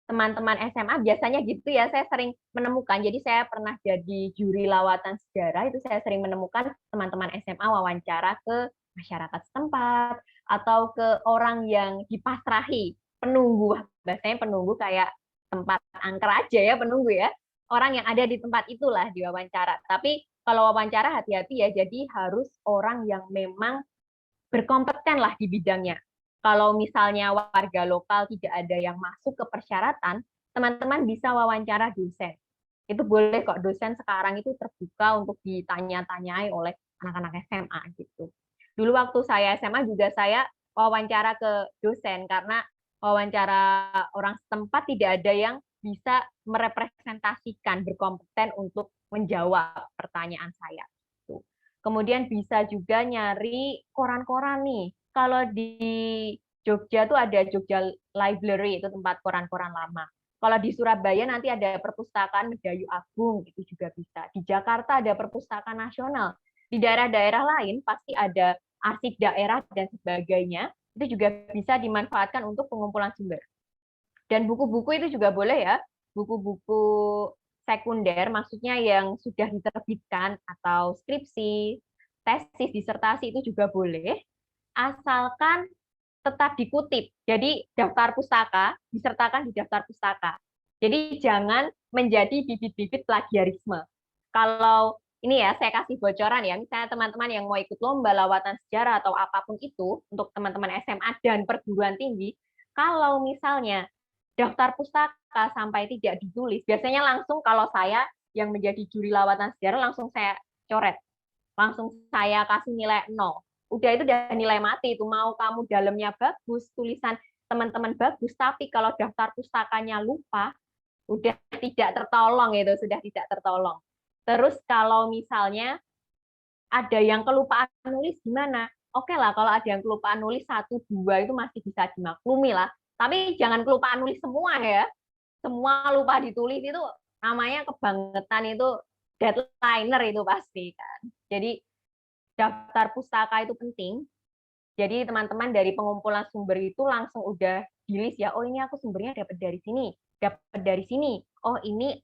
Speaker 2: teman-teman SMA biasanya gitu ya, saya sering menemukan. Jadi saya pernah jadi juri lawatan sejarah, itu saya sering menemukan teman-teman SMA wawancara ke masyarakat setempat atau ke orang yang dipasrahi, penunggu, bahasanya penunggu kayak tempat angker aja ya, penunggu ya. Orang yang ada di tempat itulah diwawancara. Tapi kalau wawancara hati-hati ya, jadi harus orang yang memang berkompeten lah di bidangnya. Kalau misalnya warga lokal tidak ada yang masuk ke persyaratan, teman-teman bisa wawancara dosen. Itu boleh kok, dosen sekarang itu terbuka untuk ditanya-tanyai oleh anak-anak SMA gitu. Dulu waktu saya SMA juga saya wawancara ke dosen karena wawancara orang setempat tidak ada yang bisa merepresentasikan, berkompeten untuk menjawab pertanyaan saya. Kemudian bisa juga nyari koran-koran nih. Kalau di Jogja tuh ada Jogja Library, itu tempat koran-koran lama. Kalau di Surabaya nanti ada Perpustakaan Medayu Agung, itu juga bisa. Di Jakarta ada Perpustakaan Nasional. Di daerah-daerah lain pasti ada arsip daerah dan sebagainya. Itu juga bisa dimanfaatkan untuk pengumpulan sumber. Dan buku-buku itu juga boleh ya. Buku-buku sekunder, maksudnya yang sudah diterbitkan atau skripsi, tesis, disertasi itu juga boleh, asalkan tetap dikutip. Jadi daftar pustaka, disertakan di daftar pustaka. Jadi jangan menjadi bibit-bibit plagiarisme. Kalau ini ya, saya kasih bocoran ya, misalnya teman-teman yang mau ikut lomba lawatan sejarah atau apapun itu, untuk teman-teman SMA dan perguruan tinggi, kalau misalnya daftar pustaka sampai tidak ditulis, biasanya langsung kalau saya yang menjadi juri lawatan sejarah langsung saya coret, langsung saya kasih nilai 0. Udah itu udah nilai mati itu, mau kamu dalamnya bagus, tulisan teman-teman bagus, tapi kalau daftar pustakanya lupa, udah tidak tertolong itu, sudah tidak tertolong. Terus kalau misalnya ada yang kelupaan nulis gimana? Oke lah, kalau ada yang kelupaan nulis 1-2 itu masih bisa dimaklumi lah. Tapi jangan kelupaan nulis semua ya. Semua lupa ditulis itu namanya kebangetan, itu deadliner itu pasti kan. Jadi daftar pustaka itu penting. Jadi teman-teman dari pengumpulan sumber itu langsung udah di list ya. Oh ini aku sumbernya dapat dari sini, dapat dari sini. Oh ini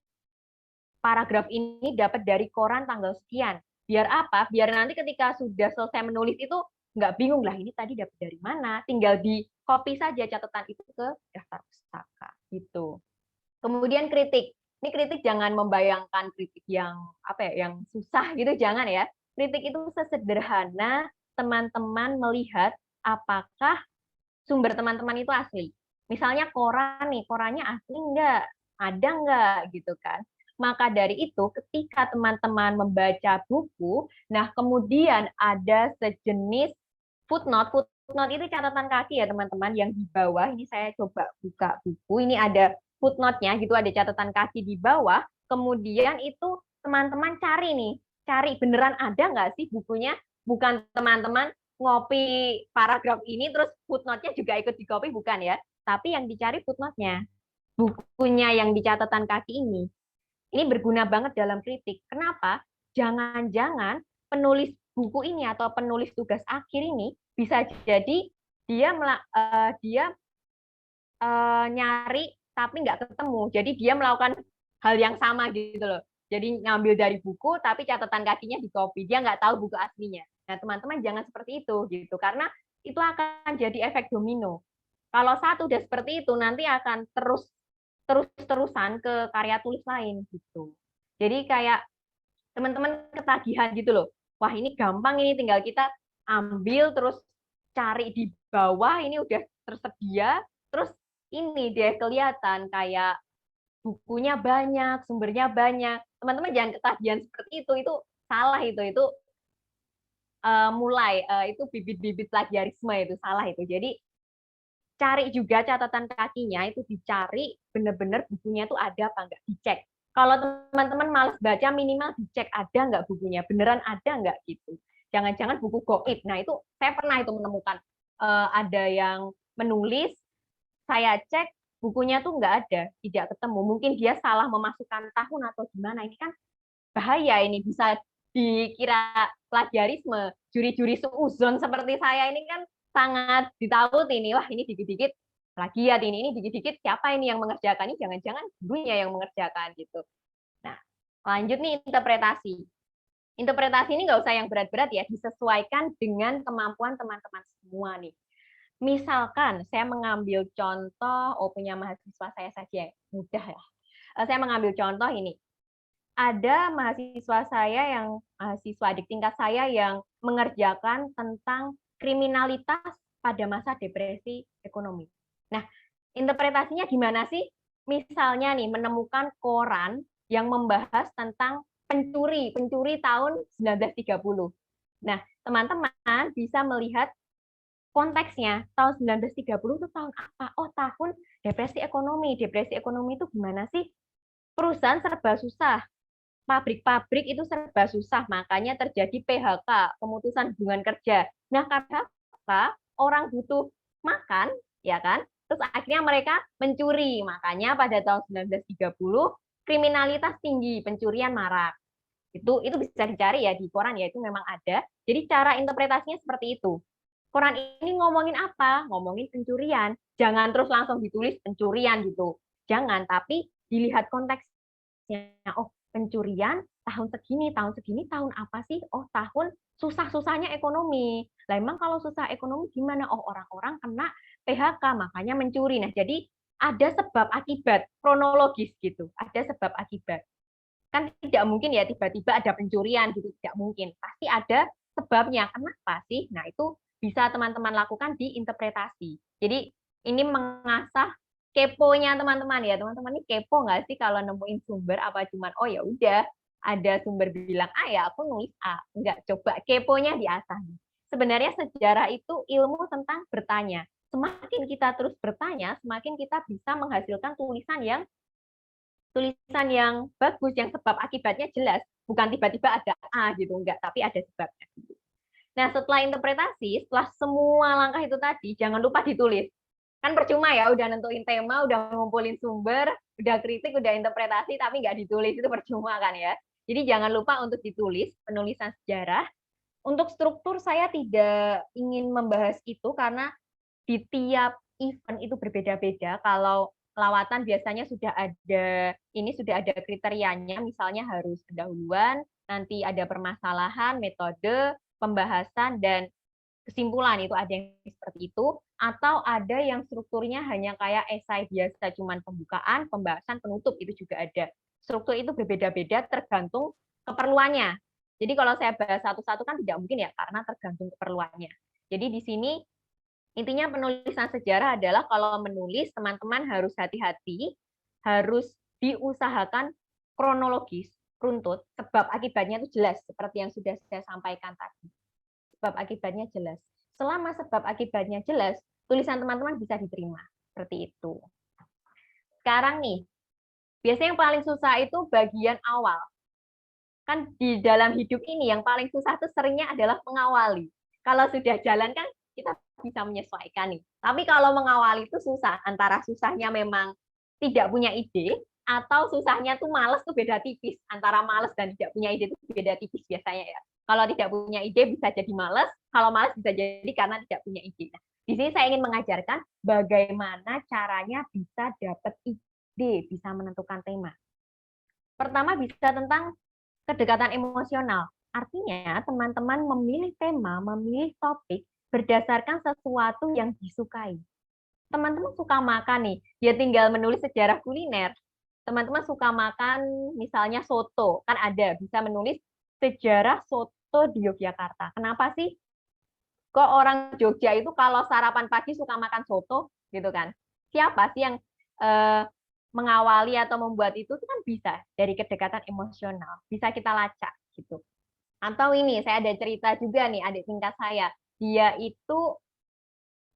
Speaker 2: paragraf ini dapat dari koran tanggal sekian. Biar apa? Biar nanti ketika sudah selesai menulis itu nggak bingung lah ini tadi dapat dari mana. Tinggal di copy saja catatan itu ke daftar pustaka gitu. Kemudian kritik. Ini kritik jangan membayangkan kritik yang apa ya, yang susah gitu, jangan ya. Kritik itu sesederhana teman-teman melihat apakah sumber teman-teman itu asli. Misalnya koran nih, korannya asli nggak? Ada nggak gitu kan? Maka dari itu, ketika teman-teman membaca buku, nah kemudian ada sejenis footnote. Footnote itu catatan kaki ya teman-teman, yang di bawah. Ini saya coba buka buku, ini ada footnote-nya gitu, ada catatan kaki di bawah. Kemudian itu teman-teman cari nih, cari beneran ada nggak sih bukunya? Bukan teman-teman ngopi paragraf ini terus footnote-nya juga ikut di-copy, bukan ya. Tapi yang dicari footnote-nya. Bukunya yang di catatan kaki ini berguna banget dalam kritik. Kenapa? Jangan-jangan penulis buku ini atau penulis tugas akhir ini bisa jadi dia nyari tapi nggak ketemu. Jadi dia melakukan hal yang sama gitu loh. Jadi ngambil dari buku tapi catatan kakinya di copy. Dia nggak tahu buku aslinya. Nah, teman-teman jangan seperti itu gitu karena itu akan jadi efek domino. Kalau satu udah seperti itu nanti akan terus-terusan ke karya tulis lain gitu. Jadi kayak teman-teman ketagihan gitu loh. Wah, ini gampang ini tinggal kita ambil terus cari di bawah ini udah tersedia, terus ini dia kelihatan kayak bukunya banyak, sumbernya banyak. Teman-teman jangan ketagihan seperti itu salah itu itu bibit-bibit plagiarisme itu salah itu. Jadi cari juga catatan kakinya itu dicari benar-benar bukunya itu ada apa enggak dicek. Kalau teman-teman malas baca minimal dicek ada nggak bukunya, beneran ada nggak gitu. Jangan-jangan buku goib. Nah itu saya pernah itu menemukan ada yang menulis, saya cek bukunya tuh nggak ada, tidak ketemu. Mungkin dia salah memasukkan tahun atau gimana. Ini kan bahaya ini bisa dikira plagiarisme. Juri-juri suuzon seperti saya ini kan sangat ditaut ini. Wah, ini dikit-dikit plagiat ini dikit-dikit siapa ini yang mengerjakan ini? Jangan-jangan gurunya yang mengerjakan gitu. Nah, lanjut nih interpretasi. Interpretasi ini nggak usah yang berat-berat ya, disesuaikan dengan kemampuan teman-teman semua nih. Misalkan saya mengambil contoh, punya mahasiswa saya saja, mudah ya. Saya mengambil contoh ini, ada mahasiswa adik tingkat saya yang mengerjakan tentang kriminalitas pada masa depresi ekonomi. Nah, interpretasinya gimana sih? Misalnya nih, menemukan koran yang membahas tentang pencuri tahun 1930. Nah, teman-teman bisa melihat konteksnya. Tahun 1930 itu tahun apa? Oh, tahun depresi ekonomi. Depresi ekonomi itu gimana sih? Perusahaan serba susah, pabrik-pabrik itu serba susah, makanya terjadi PHK, pemutusan hubungan kerja. Nah, karena apa? Orang butuh makan, ya kan? Terus akhirnya mereka mencuri. Makanya pada tahun 1930 kriminalitas tinggi, pencurian marak. Itu bisa dicari ya di koran ya, itu memang ada. Jadi cara interpretasinya seperti itu. Koran ini ngomongin apa? Ngomongin pencurian. Jangan terus langsung ditulis pencurian gitu. Jangan, tapi dilihat konteksnya. Oh, pencurian tahun segini tahun apa sih? Oh, tahun susah-susahnya ekonomi. Lah emang kalau susah ekonomi gimana? Oh, orang-orang kena PHK makanya mencuri. Nah, jadi ada sebab akibat kronologis gitu. Ada sebab akibat. Kan tidak mungkin ya tiba-tiba ada pencurian gitu, tidak mungkin. Pasti ada sebabnya. Kenapa sih? Nah, itu bisa teman-teman lakukan di interpretasi. Jadi ini mengasah keponya teman-teman ya. Teman-teman ini kepo nggak sih kalau nemuin sumber apa cuman oh ya udah ada sumber bilang A ya aku nulis A. Enggak, coba keponya diasah. Sebenarnya sejarah itu ilmu tentang bertanya. Semakin kita terus bertanya, semakin kita bisa menghasilkan tulisan yang bagus, yang sebab akibatnya jelas, bukan tiba-tiba ada A gitu, enggak, tapi ada sebabnya. Nah, setelah interpretasi, setelah semua langkah itu tadi, jangan lupa ditulis. Kan percuma ya, udah nentuin tema, udah ngumpulin sumber, udah kritik, udah interpretasi, tapi nggak ditulis, itu percuma kan ya. Jadi jangan lupa untuk ditulis, penulisan sejarah. Untuk struktur saya tidak ingin membahas itu, karena di tiap event itu berbeda-beda. Kalau lawatan biasanya sudah ada kriterianya, misalnya harus pendahuluan, nanti ada permasalahan, metode, pembahasan, dan kesimpulan, itu ada yang seperti itu, atau ada yang strukturnya hanya kayak esai biasa, cuman pembukaan, pembahasan, penutup, itu juga ada. Struktur itu berbeda-beda tergantung keperluannya. Jadi kalau saya bahas satu-satu kan tidak mungkin ya, karena tergantung keperluannya. Jadi di sini intinya penulisan sejarah adalah kalau menulis, teman-teman harus hati-hati, harus diusahakan kronologis, runtut, sebab akibatnya itu jelas, seperti yang sudah saya sampaikan tadi. Sebab akibatnya jelas. Selama sebab akibatnya jelas, tulisan teman-teman bisa diterima. Seperti itu. Sekarang nih, biasanya yang paling susah itu bagian awal. Kan di dalam hidup ini yang paling susah itu seringnya adalah mengawali. Kalau sudah jalan kan kita bisa menyesuaikan nih. Tapi kalau mengawali itu susah. Antara susahnya memang tidak punya ide, atau susahnya tuh males tuh beda tipis. Antara males dan tidak punya ide itu beda tipis biasanya ya. Kalau tidak punya ide bisa jadi males, kalau males bisa jadi karena tidak punya ide. Nah, di sini saya ingin mengajarkan bagaimana caranya bisa dapat ide, bisa menentukan tema. Pertama bisa tentang kedekatan emosional. Artinya teman-teman memilih tema, memilih topik berdasarkan sesuatu yang disukai. Teman-teman suka makan nih, ya tinggal menulis sejarah kuliner. Teman-teman suka makan misalnya soto, kan ada, bisa menulis sejarah soto di Yogyakarta. Kenapa sih kok orang Jogja itu kalau sarapan pagi suka makan soto gitu kan? Siapa sih yang eh, mengawali atau membuat itu kan bisa dari kedekatan emosional, bisa kita lacak gitu. Atau ini saya ada cerita juga nih adik tingkat saya, dia itu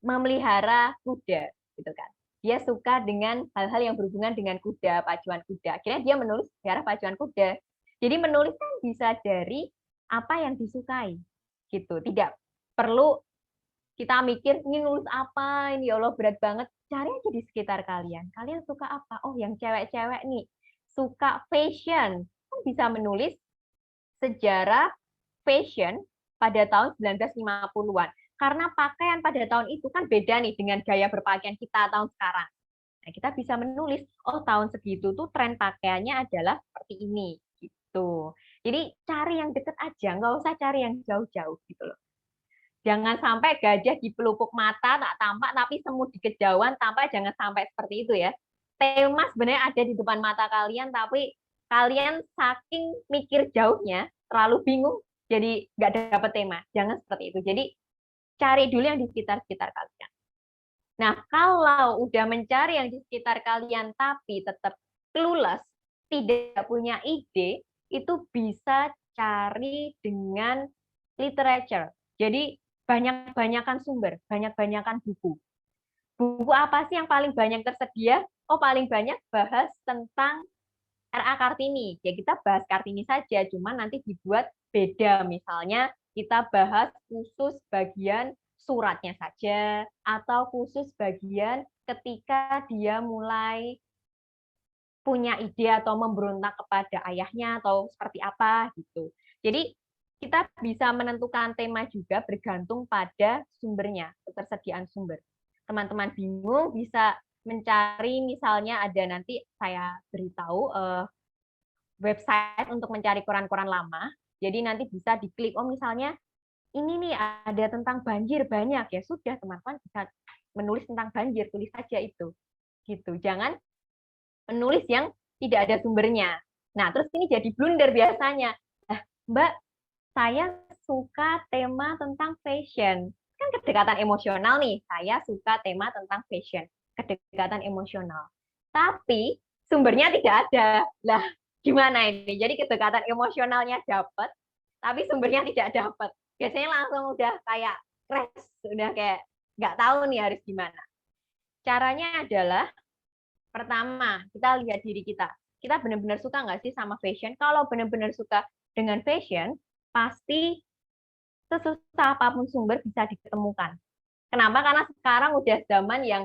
Speaker 2: memelihara kuda gitu kan. Dia suka dengan hal-hal yang berhubungan dengan kuda, pacuan kuda. Akhirnya dia menulis sejarah pacuan kuda. Jadi menulis kan bisa dari apa yang disukai gitu. Tidak perlu kita mikir ini nulis apa, ini ya Allah berat banget. Cari aja di sekitar kalian. Kalian suka apa? Oh, yang cewek-cewek nih suka fashion. Kan bisa menulis sejarah fashion pada tahun 1950-an. Karena pakaian pada tahun itu kan beda nih dengan gaya berpakaian kita tahun sekarang. Nah, kita bisa menulis, oh tahun segitu tuh tren pakaiannya adalah seperti ini. Gitu. Jadi cari yang deket aja, nggak usah cari yang jauh-jauh gitu loh. Jangan sampai gajah di pelupuk mata tak tampak, tapi semut di kejauhan tampak, jangan sampai seperti itu ya. Tema sebenarnya ada di depan mata kalian, tapi kalian saking mikir jauhnya, terlalu bingung, jadi nggak dapat tema. Jangan seperti itu. Jadi cari dulu yang di sekitar-sekitar kalian. Nah, kalau udah mencari yang di sekitar kalian, tapi tetap clueless, tidak punya ide, itu bisa cari dengan literature. Jadi banyak-banyakan sumber, banyak-banyakan buku. Buku apa sih yang paling banyak tersedia? Oh, paling banyak bahas tentang R.A. Kartini. Ya kita bahas Kartini saja, cuma nanti dibuat beda. Misalnya kita bahas khusus bagian suratnya saja, atau khusus bagian ketika dia mulai punya ide atau memberontak kepada ayahnya atau seperti apa gitu. Jadi kita bisa menentukan tema juga bergantung pada sumbernya, ketersediaan sumber. Teman-teman bingung bisa mencari misalnya ada nanti saya beritahu website untuk mencari koran-koran lama. Jadi nanti bisa diklik, oh misalnya ini nih ada tentang banjir banyak, ya sudah teman-teman bisa menulis tentang banjir, tulis saja itu. Gitu. Jangan menulis yang tidak ada sumbernya. Nah, terus ini jadi blunder biasanya. Mbak, saya suka tema tentang fashion. Kan kedekatan emosional nih. Saya suka tema tentang fashion. Kedekatan emosional. Tapi sumbernya tidak ada. Lah, gimana ini? Jadi kedekatan emosionalnya dapat, tapi sumbernya tidak dapat. Biasanya langsung udah kayak crash, udah kayak nggak tahu nih harus gimana. Caranya adalah pertama, kita lihat diri kita. Kita benar-benar suka nggak sih sama fashion? Kalau benar-benar suka dengan fashion, pasti sesusah apapun sumber bisa ditemukan. Kenapa? Karena sekarang udah zaman yang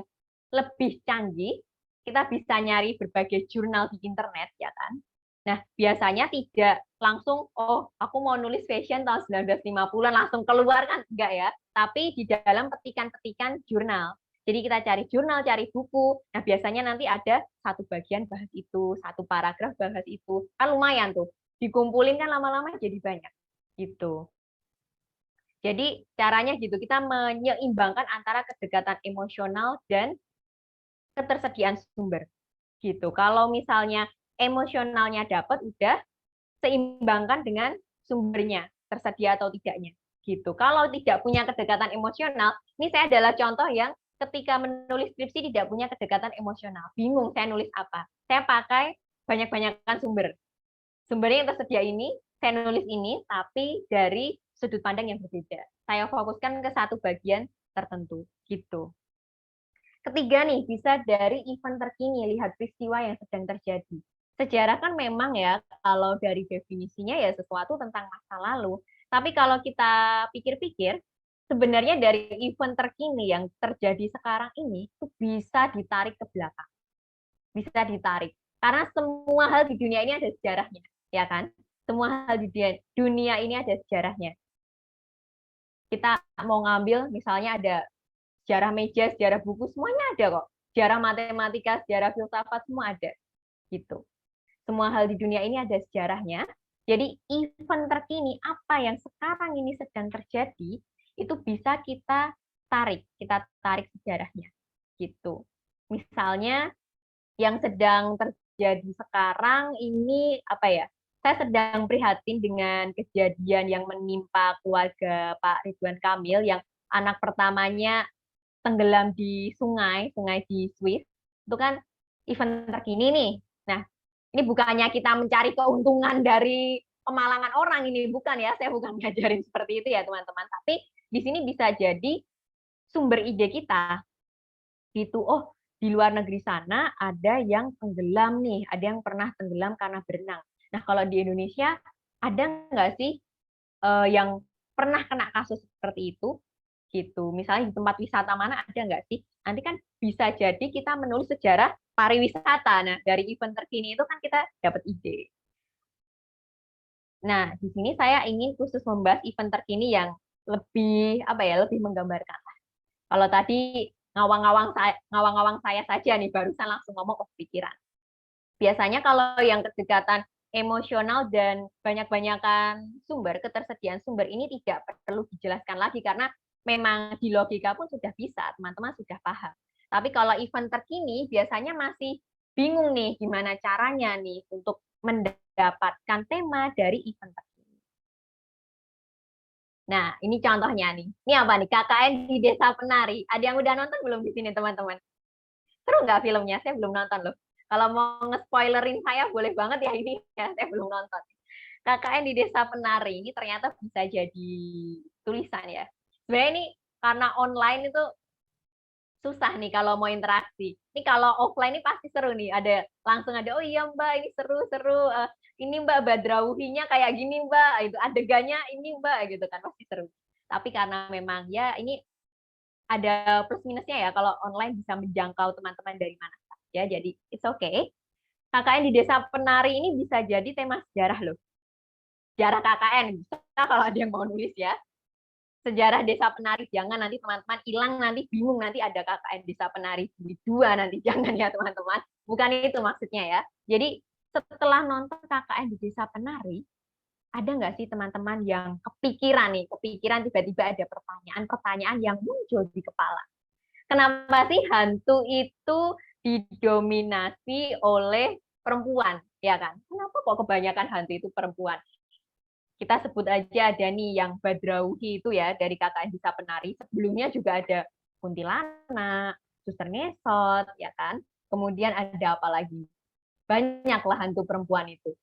Speaker 2: lebih canggih, kita bisa nyari berbagai jurnal di internet, ya kan? Nah, biasanya tidak langsung, oh, aku mau nulis fashion tahun 1950-an, langsung keluar kan? Enggak ya. Tapi di dalam petikan-petikan jurnal. Jadi kita cari jurnal, cari buku. Nah, biasanya nanti ada satu bagian bahas itu, satu paragraf bahas itu. Kan lumayan tuh. Dikumpulin kan lama-lama jadi banyak. Gitu. Jadi caranya gitu, kita menyeimbangkan antara kedekatan emosional dan ketersediaan sumber. Gitu. Kalau misalnya emosionalnya dapat, udah seimbangkan dengan sumbernya, tersedia atau tidaknya. Gitu. Kalau tidak punya kedekatan emosional, ini saya adalah contoh yang ketika menulis skripsi tidak punya kedekatan emosional. Bingung saya nulis apa. Saya pakai banyak-banyakan sumber. Sumbernya yang tersedia ini, saya nulis ini, tapi dari sudut pandang yang berbeda. Saya fokuskan ke satu bagian tertentu. Gitu. Ketiga nih, bisa dari event terkini, lihat peristiwa yang sedang terjadi. Sejarah kan memang ya, kalau dari definisinya ya sesuatu tentang masa lalu. Tapi kalau kita pikir-pikir, sebenarnya dari event terkini yang terjadi sekarang ini itu bisa ditarik ke belakang, bisa ditarik. Karena semua hal di dunia ini ada sejarahnya, ya kan? Semua hal di dunia ini ada sejarahnya. Kita mau ngambil misalnya ada sejarah meja, sejarah buku, semuanya ada kok. Sejarah matematika, sejarah filsafat, semua ada. Gitu. Semua hal di dunia ini ada sejarahnya. Jadi event terkini, apa yang sekarang ini sedang terjadi, itu bisa kita tarik sejarahnya. Gitu. Misalnya yang sedang terjadi sekarang ini apa ya? Saya sedang prihatin dengan kejadian yang menimpa keluarga Pak Ridwan Kamil yang anak pertamanya tenggelam di sungai, sungai di Swiss. Itu kan event terkini nih. Nah, ini bukannya kita mencari keuntungan dari pemalangan orang ini, bukan ya. Saya bukan ngajarin seperti itu ya, teman-teman. Tapi di sini bisa jadi sumber ide kita gitu. Oh, di luar negeri sana ada yang tenggelam nih, ada yang pernah tenggelam karena berenang. Nah, kalau di Indonesia ada nggak sih yang pernah kena kasus seperti itu? Gitu. Misalnya di tempat wisata mana ada nggak sih? Nanti kan bisa jadi kita menulis sejarah pariwisata. Nah, dari event terkini itu kan kita dapat ide. Nah, di sini saya ingin khusus membahas event terkini yang lebih apa ya, lebih menggambarkan. Kalau tadi ngawang-ngawang saya saja nih barusan langsung ngomong oh pikiran. Biasanya kalau yang kedekatan emosional dan banyak-banyakan sumber, ketersediaan sumber ini tidak perlu dijelaskan lagi karena memang di logika pun sudah bisa, teman-teman sudah paham. Tapi kalau event terkini biasanya masih bingung nih gimana caranya nih untuk mendapatkan tema dari event terkini. Nah, ini contohnya nih. Ini apa nih? KKN di Desa Penari. Ada yang udah nonton belum di sini, teman-teman? Seru nggak filmnya? Saya belum nonton loh. Kalau mau nge-spoilerin saya boleh banget ya ini ya, saya belum nonton. KKN di Desa Penari ini ternyata bisa jadi tulisan ya. Sebenarnya ini karena online itu susah nih kalau mau interaksi. Ini kalau offline ini pasti seru nih. Ada langsung ada oh iya Mbak ini seru-seru. Ini Mbak Badrauhinya kayak gini Mbak. Itu adegannya ini Mbak gitu kan pasti seru. Tapi karena memang ya ini ada plus minusnya ya kalau online bisa menjangkau teman-teman dari mana saja. Jadi it's okay. KKN di Desa Penari ini bisa jadi tema sejarah loh. Sejarah KKN bisa kalau ada yang mau nulis ya. Sejarah Desa Penari jangan nanti teman-teman hilang nanti bingung nanti ada KKN Desa Penari di dua nanti jangan ya teman-teman. Bukan itu maksudnya ya. Jadi setelah nonton KKN di Desa Penari ada nggak sih teman-teman yang kepikiran tiba-tiba ada pertanyaan-pertanyaan yang muncul di kepala. Kenapa sih hantu itu didominasi oleh perempuan, ya kan? Kenapa kok kebanyakan hantu itu perempuan? Kita sebut aja ada nih yang Badrauhi itu ya dari KKN Desa Penari. Sebelumnya juga ada kuntilanak, suster ngesot, ya kan? Kemudian ada apa lagi? Banyaklah hantu perempuan itu.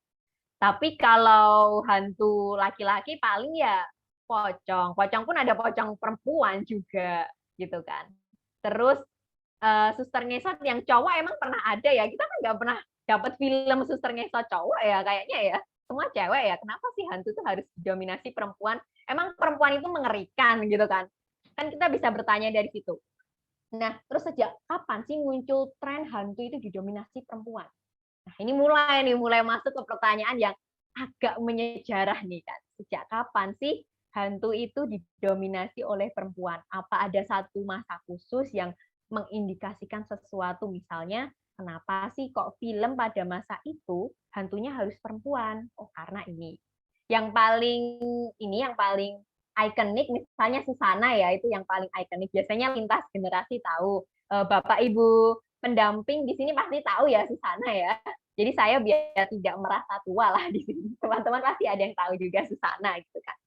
Speaker 2: Tapi kalau hantu laki-laki paling ya pocong. Pocong pun ada pocong perempuan juga, gitu kan. Terus suster ngesot yang cowok emang pernah ada ya? Kita kan nggak pernah dapat film suster ngesot cowok ya kayaknya ya. Semua cewek ya. Kenapa sih hantu itu harus didominasi perempuan? Emang perempuan itu mengerikan gitu kan? Kan kita bisa bertanya dari situ. Nah, terus sejak kapan sih muncul tren hantu itu didominasi perempuan? Nah, ini mulai masuk ke pertanyaan yang agak menyejarah nih kan. Sejak kapan sih hantu itu didominasi oleh perempuan? Apa ada satu masa khusus yang mengindikasikan sesuatu misalnya kenapa sih kok film pada masa itu hantunya harus perempuan? Oh, karena ini. Yang paling ikonik misalnya Susana ya, itu yang paling ikonik. Biasanya lintas generasi tahu. Bapak Ibu pendamping di sini pasti tahu ya Susana ya. Jadi saya biar tidak merasa tua lah di sini. Teman-teman pasti ada yang tahu juga Susana gitu kan.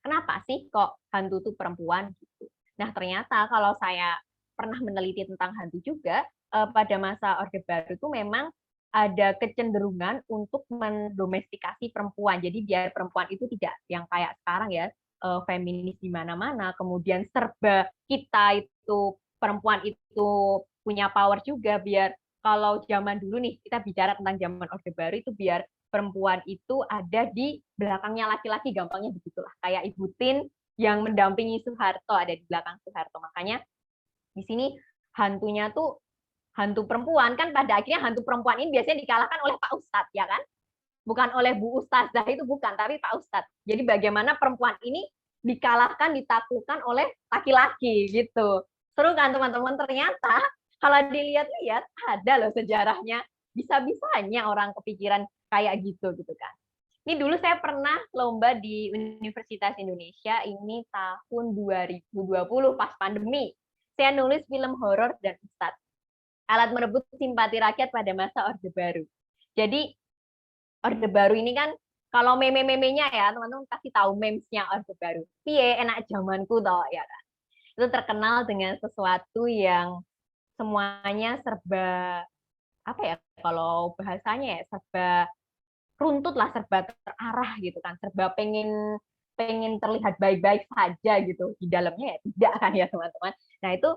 Speaker 2: Kenapa sih kok hantu itu perempuan gitu? Nah, ternyata kalau saya pernah meneliti tentang hantu juga, pada masa Orde Baru itu memang ada kecenderungan untuk mendomestikasi perempuan. Jadi biar perempuan itu tidak yang kayak sekarang ya, feminis di mana-mana, kemudian serba kita itu perempuan itu punya power juga biar kalau zaman dulu nih kita bicara tentang zaman Orde Baru itu biar perempuan itu ada di belakangnya laki-laki gampangnya begitulah kayak Ibu Tin yang mendampingi Soeharto, ada di belakang Soeharto. Makanya di sini hantunya tuh hantu perempuan, kan pada akhirnya hantu perempuan ini biasanya dikalahkan oleh Pak Ustadz, ya kan? Bukan oleh Bu Ustazah, itu bukan, tapi Pak Ustadz. Jadi bagaimana perempuan ini dikalahkan, ditaklukkan oleh laki-laki gitu. Seru kan teman-teman? Ternyata kalau dilihat-lihat ada loh sejarahnya. Bisa-bisanya orang kepikiran kayak gitu kan. Ini dulu saya pernah lomba di Universitas Indonesia, ini tahun 2020 pas pandemi. Saya nulis film horor dan Ustadz. Alat merebut simpati rakyat pada masa Orde Baru. Jadi Orde Baru ini kan kalau meme-memenya ya teman-teman pasti tahu memesnya Orde Baru. Piye enak zamanku toh ya kan. Itu terkenal dengan sesuatu yang semuanya serba apa ya kalau bahasanya ya serba runtut lah, serba terarah gitu kan, serba pengen pengen terlihat baik-baik saja gitu di dalamnya ya tidak kan ya teman-teman. Nah itu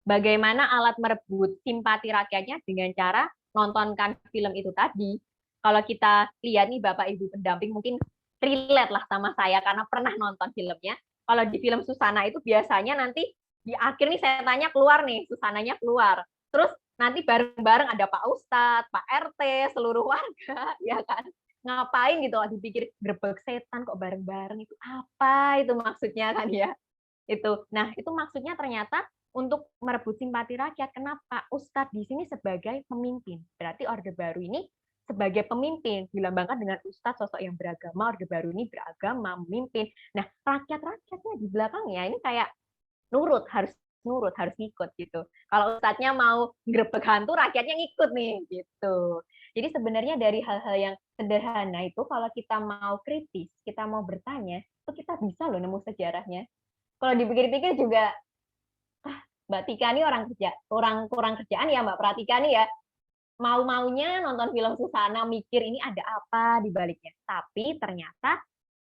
Speaker 2: bagaimana alat merebut simpati rakyatnya dengan cara nontonkan film itu tadi. Kalau kita lihat nih Bapak Ibu pendamping mungkin relate lah sama saya karena pernah nonton filmnya. Kalau di film Susana itu biasanya nanti di akhir nih saya tanya keluar nih, Susananya keluar. Terus nanti bareng-bareng ada Pak Ustadz, Pak RT, seluruh warga, ya kan? Ngapain gitu, dipikir grebek setan kok bareng-bareng itu apa itu maksudnya kan ya? Itu. Nah, itu maksudnya ternyata untuk merebut simpati rakyat. Kenapa? Ustadz di sini sebagai pemimpin. Berarti Orde Baru ini sebagai pemimpin, dilambangkan dengan Ustadz sosok yang beragama, Orde Baru ini beragama, memimpin. Nah, rakyat-rakyatnya di belakangnya ini kayak nurut, harus ngikut gitu. Kalau Ustadznya mau grebek hantu, rakyatnya ngikut nih gitu. Jadi sebenarnya dari hal-hal yang sederhana itu kalau kita mau kritis, kita mau bertanya, itu kita bisa loh nemu sejarahnya. Kalau dipikir-pikir juga Mbak Tika ini orang kerja, orang kurang kerjaan ya Mbak Pratika nih ya. Mau-maunya nonton film Susana, mikir ini ada apa di baliknya. Tapi ternyata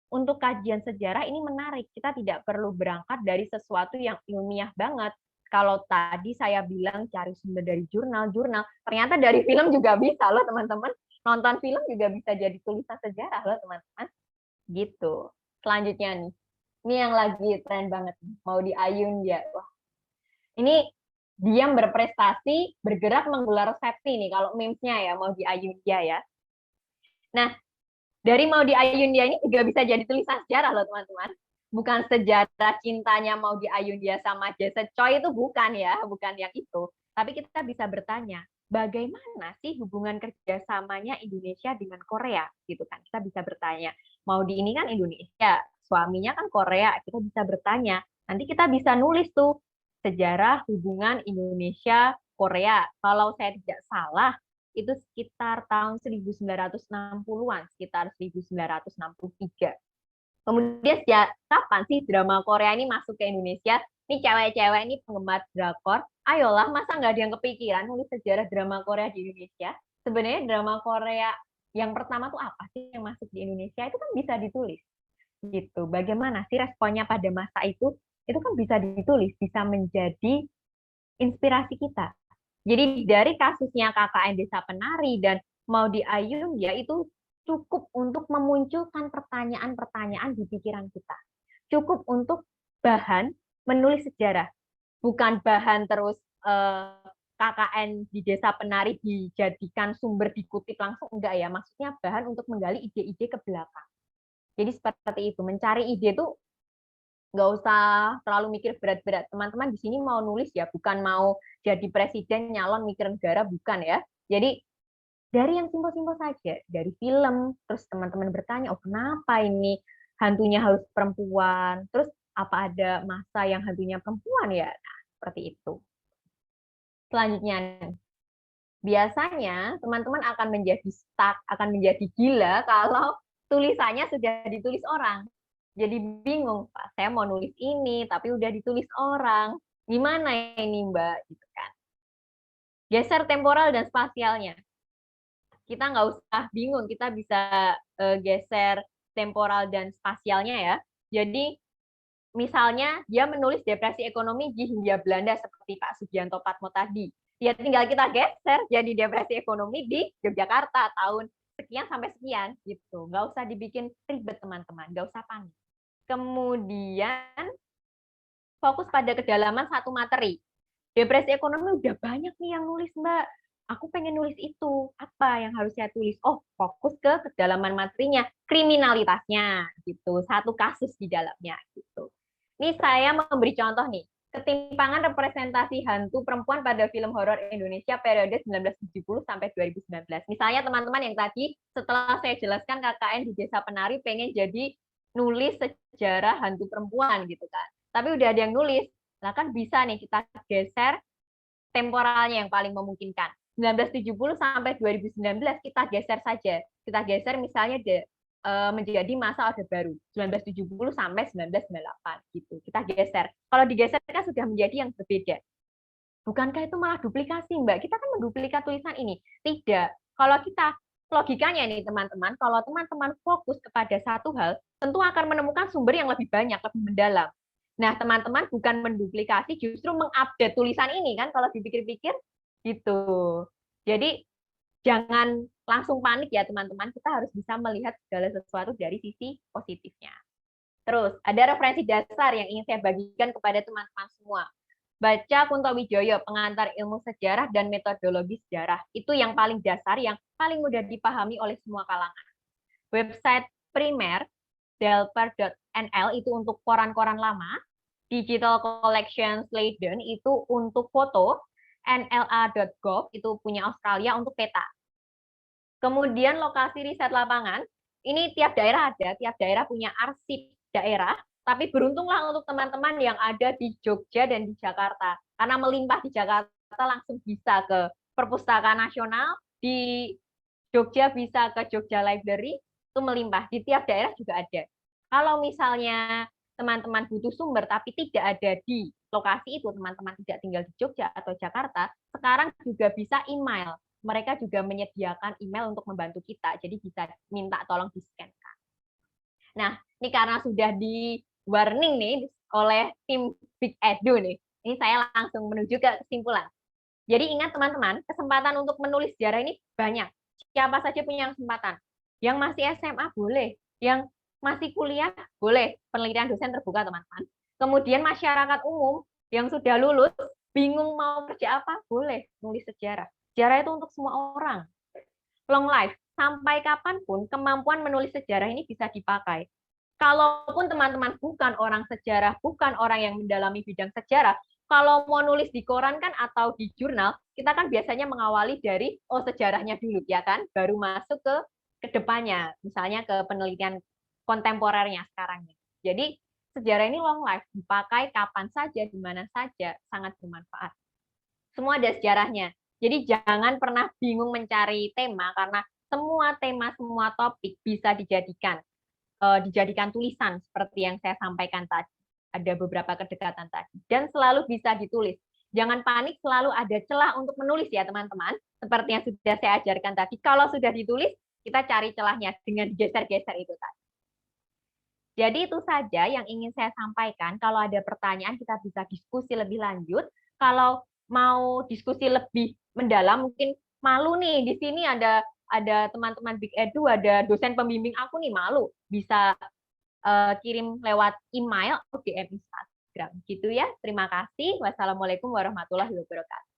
Speaker 2: untuk kajian sejarah ini menarik. Kita tidak perlu berangkat dari sesuatu yang ilmiah banget. Kalau tadi saya bilang cari sumber dari jurnal-jurnal, ternyata dari film juga bisa loh teman-teman. Nonton film juga bisa jadi tulisan sejarah loh teman-teman. Gitu. Selanjutnya nih. Ini yang lagi tren banget. Mau di Ayun ya. Wah, ini diam berprestasi, bergerak menggelar resepsi nih kalau memesnya ya mau di Ayundia ya. Nah, dari mau di Ayundia ini juga bisa jadi tulisan sejarah loh teman-teman. Bukan sejarah cintanya mau di Ayundia sama Jesse Choi itu bukan ya, bukan yang itu. Tapi kita bisa bertanya, bagaimana sih hubungan kerjasamanya Indonesia dengan Korea gitu kan? Kita bisa bertanya, mau di ini kan Indonesia, suaminya kan Korea, kita bisa bertanya. Nanti kita bisa nulis tuh sejarah hubungan Indonesia Korea. Kalau saya tidak salah, itu sekitar tahun 1960-an, sekitar 1963. Kemudian sejak kapan sih drama Korea ini masuk ke Indonesia? Ini cewek-cewek ini penggemar drakor. Ayolah, masa nggak ada yang kepikiran nulis sejarah drama Korea di Indonesia? Sebenarnya drama Korea yang pertama tuh apa sih yang masuk di Indonesia? Itu kan bisa ditulis. Gitu. Bagaimana sih responnya pada masa itu? Itu kan bisa ditulis, bisa menjadi inspirasi kita. Jadi dari kasusnya KKN Desa Penari dan Maudy Ayun ya itu cukup untuk memunculkan pertanyaan-pertanyaan di pikiran kita. Cukup untuk bahan menulis sejarah. Bukan bahan terus KKN di Desa Penari dijadikan sumber dikutip langsung, enggak ya. Maksudnya bahan untuk menggali ide-ide ke belakang. Jadi seperti itu, mencari ide itu nggak usah terlalu mikir berat-berat. Teman-teman di sini mau nulis ya, bukan mau jadi presiden, nyalon, mikir negara, bukan ya. Jadi dari yang simpel-simpel saja, dari film, terus teman-teman bertanya, oh kenapa ini hantunya harus perempuan, terus apa ada masa yang hantunya perempuan ya? Nah, seperti itu. Selanjutnya, biasanya teman-teman akan menjadi stuck, akan menjadi gila kalau tulisannya sudah ditulis orang. Jadi bingung, Pak, saya mau nulis ini, tapi udah ditulis orang. Gimana ini, Mbak? Gitu kan. Geser temporal dan spasialnya. Kita nggak usah bingung, kita bisa geser temporal dan spasialnya ya. Jadi, misalnya dia menulis depresi ekonomi di Hindia Belanda seperti Pak Sugianto Patmo tadi. Ya tinggal kita geser jadi depresi ekonomi di Yogyakarta tahun sekian sampai sekian gitu. Nggak usah dibikin ribet teman-teman, nggak usah panik. kemudian fokus pada kedalaman satu materi. Depresi ekonomi udah banyak nih yang nulis, Mbak. Aku pengen nulis itu. Apa yang harus saya tulis? Oh, fokus ke kedalaman materinya, kriminalitasnya gitu. Satu kasus di dalamnya gitu. Ini saya memberi contoh nih. Ketimpangan representasi hantu perempuan pada film horor Indonesia periode 1970 sampai 2019. Misalnya teman-teman yang tadi setelah saya jelaskan KKN di Desa Penari pengen jadi nulis sejarah hantu perempuan gitu kan. Tapi udah ada yang nulis, nah kan bisa nih kita geser temporalnya yang paling memungkinkan. 1970 sampai 2019 kita geser saja. Kita geser misalnya menjadi masa Orde Baru 1970 sampai 1998 gitu. Kita geser. Kalau digeser kan sudah menjadi yang berbeda. Bukankah itu malah duplikasi, Mbak? Kita kan menduplikat tulisan ini. Tidak. Kalau kita logikanya nih teman-teman, kalau teman-teman fokus kepada satu hal, tentu akan menemukan sumber yang lebih banyak, lebih mendalam. Nah, teman-teman bukan menduplikasi, justru mengupdate tulisan ini kan kalau dipikir-pikir gitu. Jadi jangan langsung panik ya teman-teman, kita harus bisa melihat segala sesuatu dari sisi positifnya. Terus, ada referensi dasar yang ingin saya bagikan kepada teman-teman semua. Baca Kunto Wijoyo, Pengantar Ilmu Sejarah dan Metodologi Sejarah. Itu yang paling dasar, yang paling mudah dipahami oleh semua kalangan. Website primer delper.nl itu untuk koran-koran lama, Digital Collection Leiden itu untuk foto, nla.gov itu punya Australia untuk peta. Kemudian lokasi riset lapangan, ini tiap daerah ada, tiap daerah punya arsip daerah, tapi beruntunglah untuk teman-teman yang ada di Jogja dan di Jakarta. Karena melimpah di Jakarta langsung bisa ke Perpustakaan Nasional, di Jogja bisa ke Jogja Library, itu melimpah. Di tiap daerah juga ada. Kalau misalnya teman-teman butuh sumber tapi tidak ada di lokasi itu, teman-teman tidak tinggal di Jogja atau Jakarta, sekarang juga bisa email. Mereka juga menyediakan email untuk membantu kita, jadi bisa minta tolong di-scan-kan. Nah, ini karena sudah di warning nih oleh tim Big Edu nih, ini saya langsung menuju ke kesimpulan. Jadi ingat teman-teman, kesempatan untuk menulis sejarah ini banyak. Siapa saja punya kesempatan. Yang masih SMA boleh, yang masih kuliah boleh. Penelitian dosen terbuka teman-teman. Kemudian masyarakat umum yang sudah lulus, bingung mau kerja apa, boleh nulis sejarah. Sejarah itu untuk semua orang. Long life, sampai kapanpun kemampuan menulis sejarah ini bisa dipakai. Kalaupun teman-teman bukan orang sejarah, bukan orang yang mendalami bidang sejarah, kalau mau nulis di koran kan atau di jurnal, kita kan biasanya mengawali dari sejarahnya dulu ya kan, baru masuk ke depannya, misalnya ke penelitian kontemporernya sekarang. Jadi sejarah ini long life, dipakai kapan saja, di mana saja, sangat bermanfaat. Semua ada sejarahnya. Jadi jangan pernah bingung mencari tema karena semua tema, semua topik bisa dijadikan tulisan seperti yang saya sampaikan tadi. Ada beberapa kedekatan tadi dan selalu bisa ditulis. Jangan panik, selalu ada celah untuk menulis ya teman-teman. Seperti yang sudah saya ajarkan tadi. Kalau sudah ditulis, kita cari celahnya dengan geser-geser itu tadi. Jadi itu saja yang ingin saya sampaikan. Kalau ada pertanyaan kita bisa diskusi lebih lanjut. Kalau mau diskusi lebih mendalam, mungkin malu nih di sini ada teman-teman Big Edu, ada dosen pembimbing aku nih malu bisa kirim lewat email atau DM Instagram gitu ya. Terima kasih. Wassalamualaikum warahmatullahi wabarakatuh.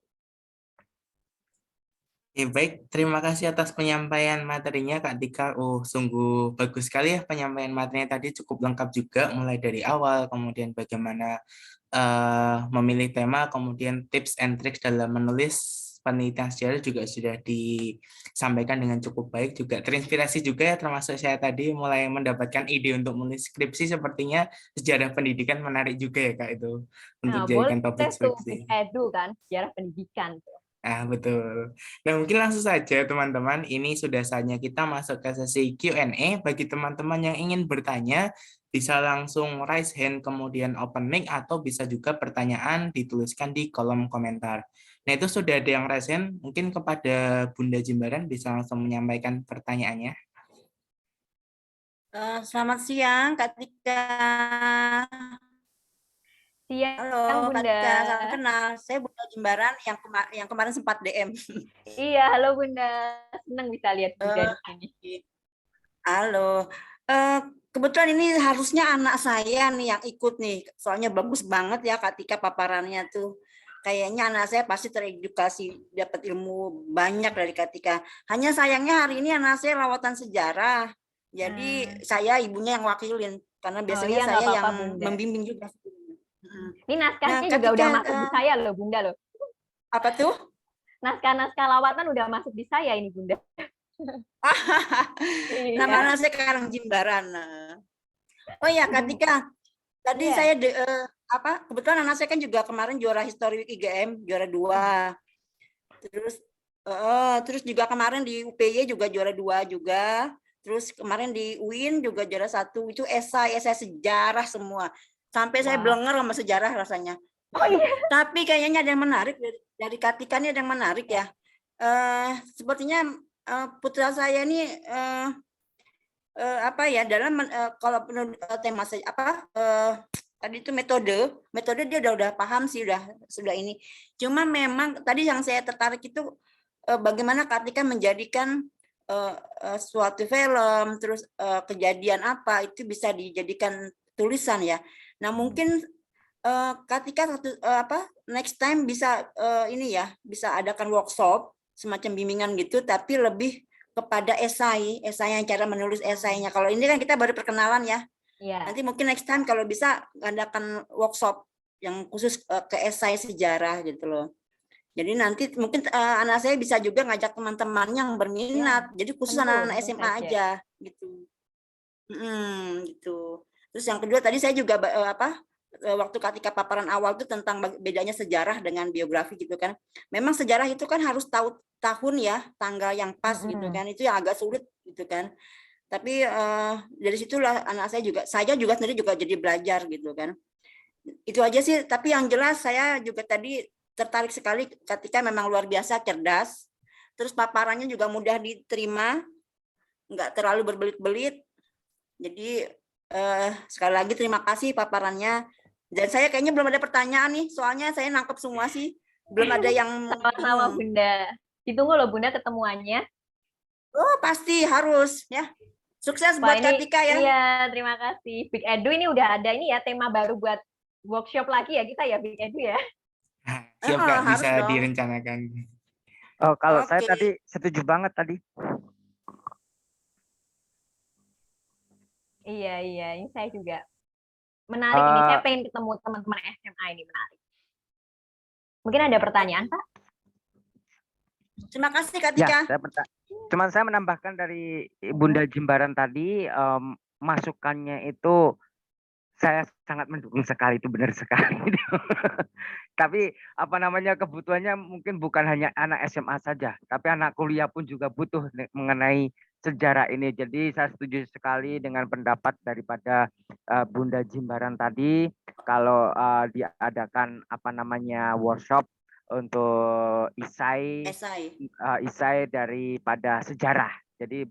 Speaker 1: Oke, baik, terima kasih atas penyampaian materinya Kak Dika. Oh, sungguh bagus sekali ya penyampaian materinya tadi, cukup lengkap juga mulai dari awal, kemudian bagaimana memilih tema, kemudian tips and tricks dalam menulis penelitian sejarah juga sudah disampaikan dengan cukup baik, juga terinspirasi juga ya, termasuk saya tadi mulai mendapatkan ide untuk menulis skripsi. Sepertinya sejarah pendidikan menarik juga ya Kak itu untuk
Speaker 2: Nah, boleh
Speaker 1: jadikan topik
Speaker 2: tuh Big
Speaker 1: skripsi.
Speaker 2: Edu kan, sejarah pendidikan tuh.
Speaker 1: Ah, betul. Nah, mungkin langsung saja teman-teman, ini sudah saatnya kita masuk ke sesi Q&A. Bagi teman-teman yang ingin bertanya, bisa langsung raise hand, kemudian open mic, atau bisa juga pertanyaan dituliskan di kolom komentar. Nah, itu sudah ada yang raise hand, mungkin kepada Bunda Jimbaran bisa langsung menyampaikan pertanyaannya.
Speaker 3: Selamat siang, Kak Tika.
Speaker 2: Siang,
Speaker 3: Halo, Kak
Speaker 2: Bunda.
Speaker 3: Tika. Salam kenal. Saya Bunda Jimbaran yang kemarin sempat DM.
Speaker 2: Iya, halo Bunda. Senang bisa lihat Bunda di sini.
Speaker 3: Halo. kebetulan ini harusnya anak saya nih yang ikut nih, soalnya bagus banget ya Kak Tika paparannya tuh. Kayaknya anak saya pasti teredukasi, dapat ilmu banyak dari Kak Tika. Hanya sayangnya hari ini anak saya lawatan sejarah. Jadi saya ibunya yang wakilin, karena
Speaker 2: Oh
Speaker 3: biasanya
Speaker 2: iya, nggak
Speaker 3: saya yang
Speaker 2: apa-apa Bunda.
Speaker 3: membimbing juga.
Speaker 2: Ini
Speaker 3: Nah,
Speaker 2: naskahnya
Speaker 3: Kak
Speaker 2: juga udah
Speaker 3: Tika,
Speaker 2: masuk di saya loh Bunda loh.
Speaker 3: apa tuh?
Speaker 2: Naskah-naskah lawatan udah masuk di saya ini Bunda.
Speaker 3: Nama
Speaker 2: Iya.
Speaker 3: anak saya Karang Jimbaran. Oh ya Kak Tika, tadi
Speaker 2: Iya.
Speaker 3: saya kebetulan anak saya kan juga kemarin juara History Week IGM, juara 2. Terus juga kemarin di UPY juga juara 2 juga. Terus kemarin di UIN juga juara 1. Itu esai sejarah semua. Sampai saya
Speaker 2: Wow.
Speaker 3: blenger sama sejarah rasanya.
Speaker 2: Oh iya.
Speaker 3: Tapi kayaknya ada yang menarik dari Kak Tika ini, ada yang menarik ya. Sepertinya putra saya ini dalam kalau tema tadi itu metode dia udah paham sih, sudah ini. Cuma memang tadi yang saya tertarik itu bagaimana Kak Tika menjadikan suatu film, terus kejadian apa itu bisa dijadikan tulisan ya. Nah mungkin Kak Tika next time bisa bisa adakan workshop semacam bimbingan gitu, tapi lebih kepada esai yang cara menulis esainya. Kalau ini kan kita baru perkenalan ya.
Speaker 2: Iya.
Speaker 3: Nanti mungkin next time kalau bisa adakan workshop yang khusus ke esai sejarah gitu loh. Jadi nanti mungkin anak saya bisa juga ngajak teman-teman yang berminat. Jadi khusus anak-anak SMA aja gitu. Gitu. Terus yang kedua tadi saya juga waktu ketika paparan awal itu tentang bedanya sejarah dengan biografi gitu kan. Memang sejarah itu kan harus tahu tahun ya, tanggal yang pas gitu kan. Itu yang agak sulit gitu kan. Tapi dari situlah saya juga sendiri juga jadi belajar gitu kan. Itu aja sih, tapi yang jelas saya juga tadi tertarik sekali ketika memang luar biasa cerdas. Terus paparannya juga mudah diterima, nggak terlalu berbelit-belit. Jadi sekali lagi terima kasih paparannya. Dan saya kayaknya belum ada pertanyaan nih, soalnya saya nangkep semua sih. Belum ada yang
Speaker 2: Sama-sama Bunda. Ditunggu loh Bunda ketemuannya.
Speaker 3: Oh, pasti harus ya. Sukses buat Kak Tika ya.
Speaker 2: Iya, terima kasih. Big Edu ini udah ada ini ya tema baru buat workshop lagi ya kita ya Big Edu ya.
Speaker 1: Siap Kak,
Speaker 3: harus
Speaker 1: bisa
Speaker 3: dong.
Speaker 1: direncanakan.
Speaker 4: Oh, kalau saya tadi setuju banget tadi.
Speaker 2: Iya, ini saya juga menarik ini. Saya pengen ketemu teman-teman SMA ini, menarik. Mungkin ada pertanyaan, Pak?
Speaker 3: Terima kasih Kak Tika.
Speaker 4: Ya, cuman saya menambahkan dari Bunda Jimbaran tadi, masukannya itu saya sangat mendukung sekali, itu benar sekali. Tapi kebutuhannya mungkin bukan hanya anak SMA saja, tapi anak kuliah pun juga butuh mengenai sejarah ini. Jadi saya setuju sekali dengan pendapat daripada Bunda Jimbaran tadi, kalau diadakan workshop untuk isai daripada sejarah. Jadi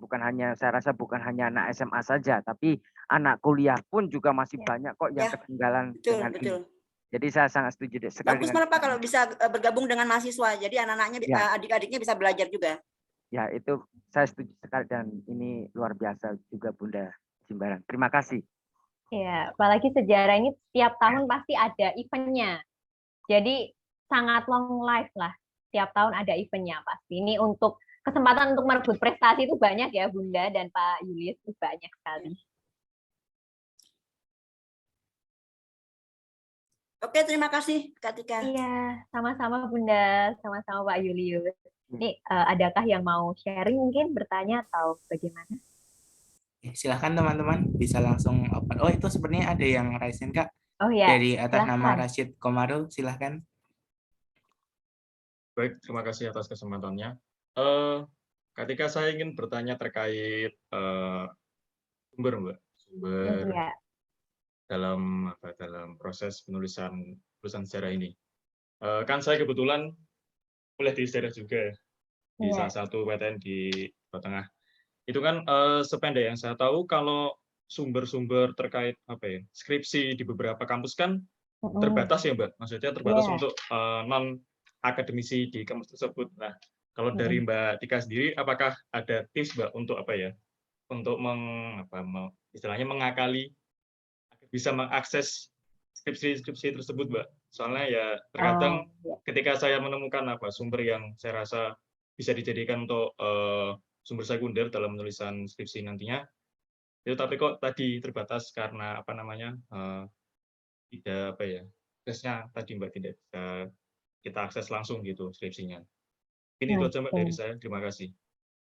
Speaker 4: saya rasa bukan hanya anak SMA saja, tapi anak kuliah pun juga masih banyak kok yang ketinggalan dengan ini. Jadi saya sangat setuju sekali.
Speaker 3: Bagus malah Pak kalau bisa bergabung dengan mahasiswa. Jadi anak-anaknya, adik-adiknya bisa belajar juga.
Speaker 4: Ya, itu saya setuju sekali, dan ini luar biasa juga Bunda Jimbaran. Terima kasih.
Speaker 2: Ya, apalagi sejarah ini setiap tahun pasti ada eventnya. Jadi sangat long life lah. Setiap tahun ada eventnya pasti. Ini untuk kesempatan untuk merebut prestasi itu banyak ya Bunda dan Pak Julius, itu banyak sekali.
Speaker 3: Oke, terima kasih Kak Tika.
Speaker 2: Iya, sama-sama Bunda, sama-sama Pak Julius. Ini adakah yang mau sharing mungkin, bertanya atau bagaimana?
Speaker 1: Silahkan teman-teman, bisa langsung open. Oh, itu sebenarnya ada yang raise hand Kak.
Speaker 2: Oh ya,
Speaker 1: dari atas
Speaker 2: silahkan.
Speaker 1: Nama Rashid Komarul, silahkan.
Speaker 5: Baik, terima kasih atas kesempatannya. Ketika saya ingin bertanya terkait sumber, Mbak, dalam proses penulisan sejarah ini. Kan saya kebetulan kuliah di sejarah juga di salah satu PTN di Jawa Tengah. Itu kan sependek yang saya tahu, kalau sumber-sumber terkait skripsi di beberapa kampus kan terbatas ya Mbak. Maksudnya terbatas untuk non akademisi di kampus tersebut. Nah, kalau dari Mbak Tika sendiri, apakah ada tips Mbak untuk untuk istilahnya mengakali bisa mengakses skripsi tersebut, Mbak. Soalnya ya terkadang ketika saya menemukan sumber yang saya rasa bisa dijadikan untuk sumber sekunder dalam penulisan skripsi nantinya, itu tapi kok tadi terbatas karena tidak aksesnya tadi Mbak tidak bisa kita akses langsung gitu skripsinya. Ini itu aja Mbak dari saya. Terima kasih.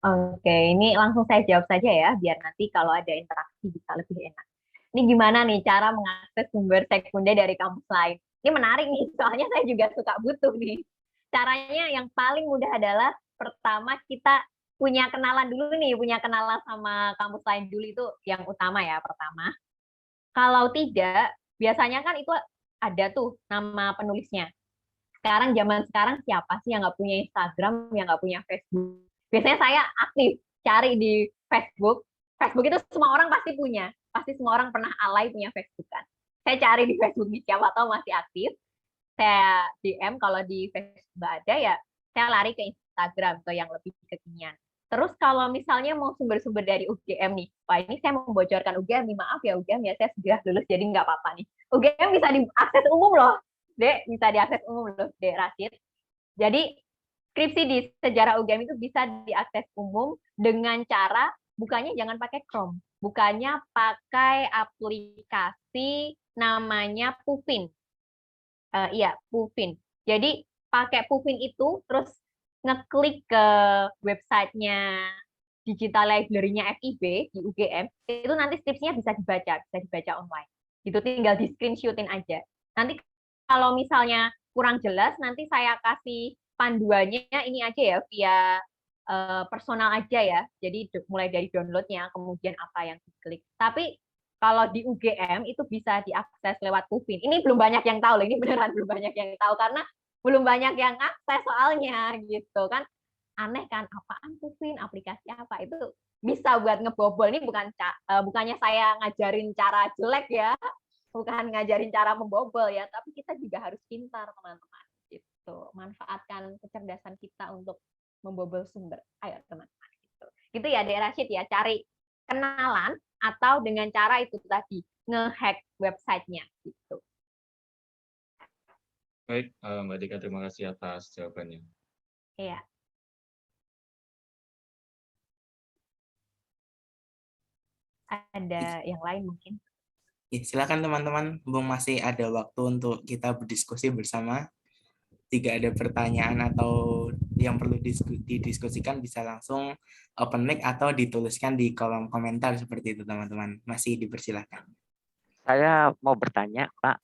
Speaker 2: Oke, ini langsung saya jawab saja ya, biar nanti kalau ada interaksi bisa lebih enak. Ini gimana nih cara mengakses sumber sekunder dari kampus lain? Ini menarik nih, soalnya saya juga suka butuh nih. Caranya yang paling mudah adalah pertama kita punya kenalan dulu nih, punya kenalan sama kampus lain dulu, itu yang utama ya pertama. Kalau tidak, biasanya kan itu ada tuh nama penulisnya. Zaman sekarang siapa sih yang nggak punya Instagram, yang nggak punya Facebook? Biasanya saya aktif cari di Facebook. Facebook itu semua orang pasti punya. Pasti semua orang pernah alay punya Facebook kan. Saya cari di Facebook di siapa tahu masih aktif. Saya DM, kalau di Facebook nggak ada ya saya lari ke Instagram atau yang lebih kekinian. Terus kalau misalnya mau sumber-sumber dari UGM nih, wah ini saya membocorkan UGM nih, maaf ya UGM ya saya segera lulus jadi nggak apa-apa nih. UGM bisa diakses umum loh, Dek, bisa diakses umum loh, Dek Rashid. Jadi skripsi di sejarah UGM itu bisa diakses umum dengan cara bukanya jangan pakai Chrome, bukanya pakai aplikasi namanya Pufin. Iya, Pufin. Jadi pakai Pufin itu terus ngeklik ke websitenya digital library-nya FIB di UGM, itu nanti skripsinya bisa dibaca online. Itu tinggal di screenshotin aja. Nanti kalau misalnya kurang jelas, nanti saya kasih panduannya ini aja ya, via personal aja ya. Jadi mulai dari downloadnya, kemudian apa yang diklik. Tapi kalau di UGM itu bisa diakses lewat Pufin. Ini belum banyak yang tahu, ini beneran belum banyak yang tahu karena belum banyak yang akses soalnya gitu kan. Aneh kan, apaan Pufin, aplikasi apa, itu bisa buat ngebobol. Ini bukannya saya ngajarin cara jelek ya, bukan ngajarin cara membobol ya, tapi kita juga harus pintar teman-teman gitu. Manfaatkan kecerdasan kita untuk membobol sumber. Ayo teman-teman gitu. Gitu ya Dek Rashid ya, cari kenalan atau dengan cara itu tadi ngehack websitenya gitu.
Speaker 5: Baik, Mbak Dika, terima kasih atas jawabannya.
Speaker 2: Iya. Ada yang lain mungkin?
Speaker 1: Ya, silakan teman-teman, mumpung masih ada waktu untuk kita berdiskusi bersama. Jika ada pertanyaan atau yang perlu didiskusikan bisa langsung open mic atau dituliskan di kolom komentar seperti itu teman-teman. Masih dipersilahkan.
Speaker 4: Saya mau bertanya, Pak.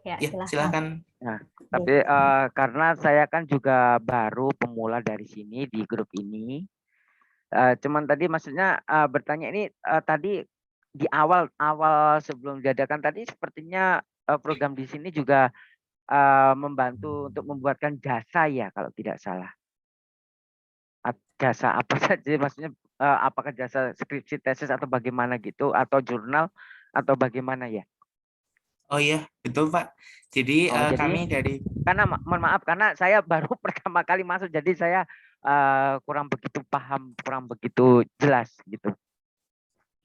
Speaker 2: Ya,
Speaker 1: silakan.
Speaker 4: Nah, tapi karena saya kan juga baru pemula dari sini di grup ini. Cuman tadi maksudnya bertanya ini tadi di awal sebelum diadakan tadi sepertinya program di sini juga membantu untuk membuatkan jasa ya kalau tidak salah. Jasa apa saja maksudnya, apakah jasa skripsi, tesis atau bagaimana gitu, atau jurnal atau bagaimana ya?
Speaker 1: Oh iya, betul Pak. Jadi,
Speaker 4: jadi
Speaker 1: kami dari...
Speaker 4: Karena mohon maaf karena saya baru pertama kali masuk, jadi saya kurang begitu paham, kurang begitu jelas gitu.